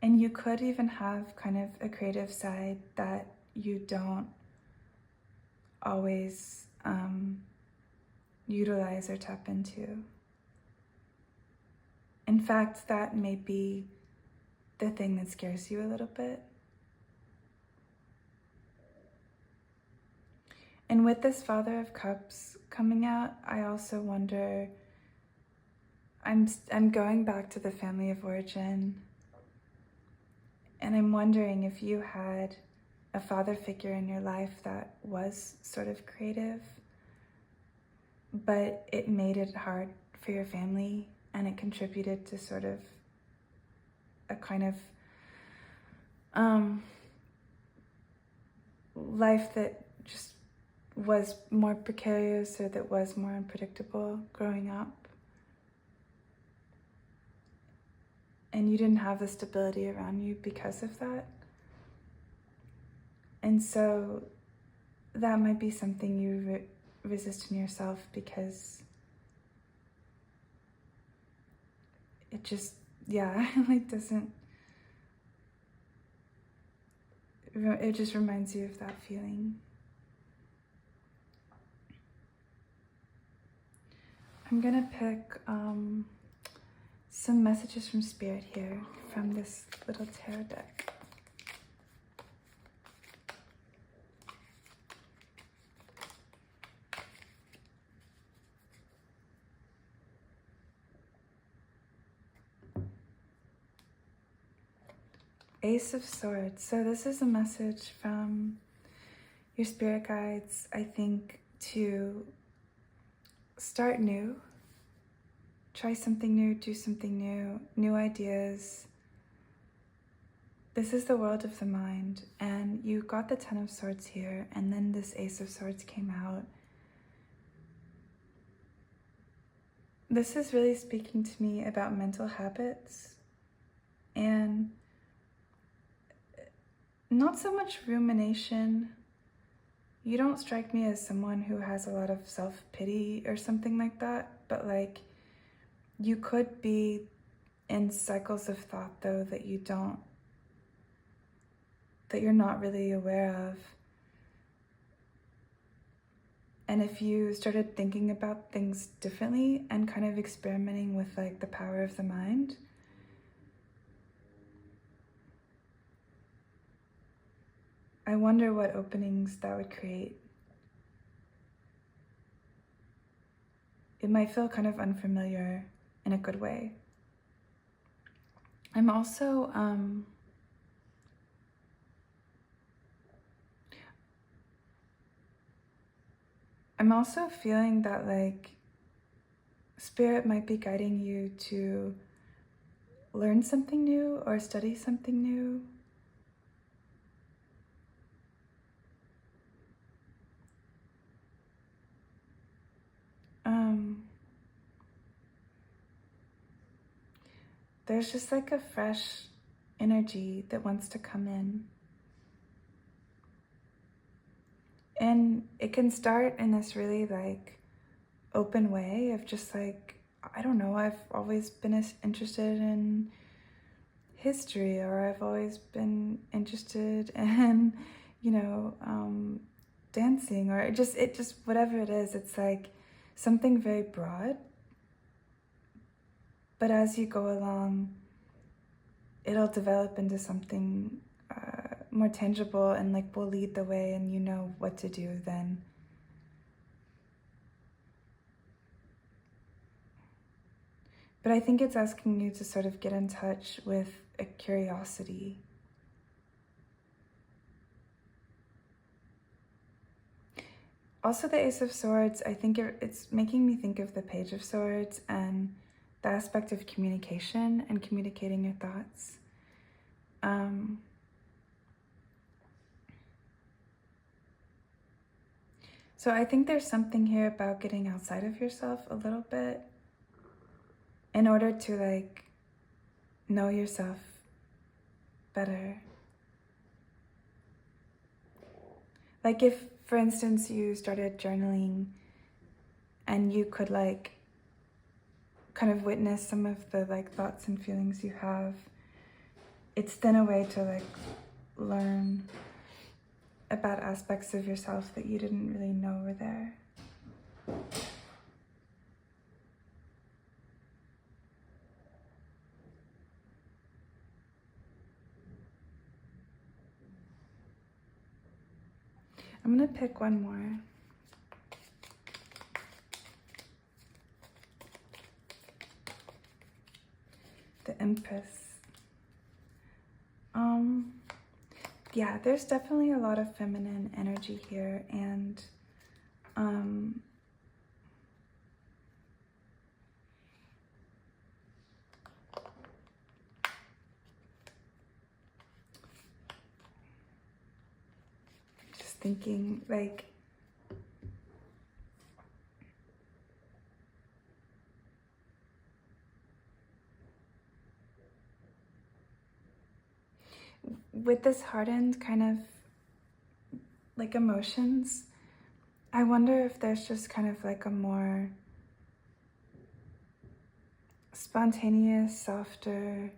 And you could even have kind of a creative side that you don't always utilize or tap into. In fact, that may be the thing that scares you a little bit. And with this Father of Cups coming out, I also wonder, I'm going back to the family of origin, and I'm wondering if you had a father figure in your life that was sort of creative, but it made it hard for your family, and it contributed to sort of a kind of life that just was more precarious or that was more unpredictable growing up. And you didn't have the stability around you because of that. And so that might be something you resist in yourself because it just, yeah, like doesn't, it just reminds you of that feeling. I'm gonna pick some messages from Spirit here from this little tarot deck. Ace of Swords. So this is a message from your spirit guides, I think, to start new, try something new, do something new, new ideas. This is the world of the mind, and you got the Ten of Swords here, and then this Ace of Swords came out. This is really speaking to me about mental habits and not so much rumination. You don't strike me as someone who has a lot of self-pity or something like that, but like you could be in cycles of thought though that you're not really aware of. And if you started thinking about things differently and kind of experimenting with like the power of the mind, I wonder what openings that would create. It might feel kind of unfamiliar in a good way. I'm also feeling that like Spirit might be guiding you to learn something new or study something new. There's just like a fresh energy that wants to come in. And it can start in this really like open way of just like, I don't know, I've always been interested in history, or I've always been interested in, dancing, or it just whatever it is. It's like something very broad. But as you go along, it'll develop into something more tangible, and like will lead the way, and you know what to do then. But I think it's asking you to sort of get in touch with a curiosity. Also, the Ace of Swords, I think it's making me think of the Page of Swords and the aspect of communication and communicating your thoughts. So I think there's something here about getting outside of yourself a little bit in order to like know yourself better. Like if, for instance, you started journaling and you could like kind of witness some of the like thoughts and feelings you have, it's then a way to like learn about aspects of yourself that you didn't really know were there. I'm gonna pick one more. The Empress. Yeah, there's definitely a lot of feminine energy here, and just thinking like with this hardened kind of like emotions, I wonder if there's just kind of like a more spontaneous, softer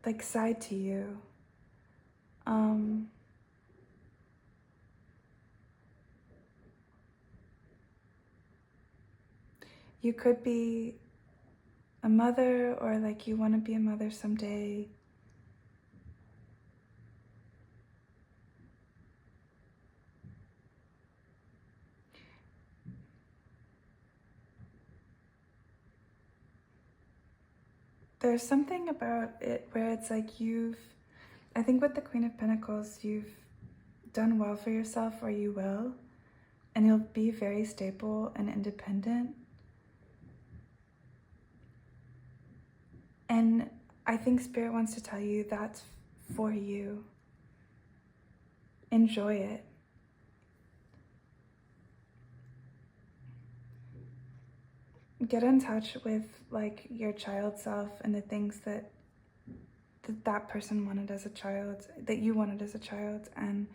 like side to you. You could be a mother, or like you want to be a mother someday. There's something about it where it's like I think with the Queen of Pentacles, you've done well for yourself, or you will, and you'll be very stable and independent. And I think Spirit wants to tell you that's for you. Enjoy it. Get in touch with like your child self and the things that that person wanted as a child, that you wanted as a child, and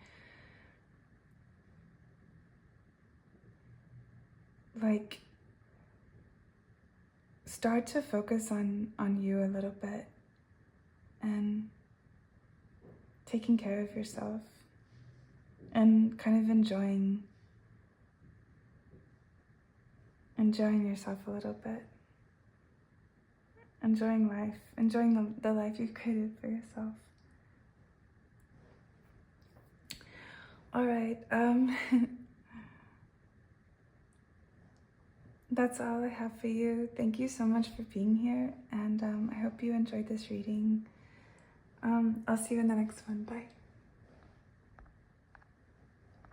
like start to focus on you a little bit and taking care of yourself and kind of enjoying yourself a little bit. Enjoying life, enjoying the life you've created for yourself. All right, that's all I have for you. Thank you so much for being here, and I hope you enjoyed this reading. I'll see you in the next one. Bye.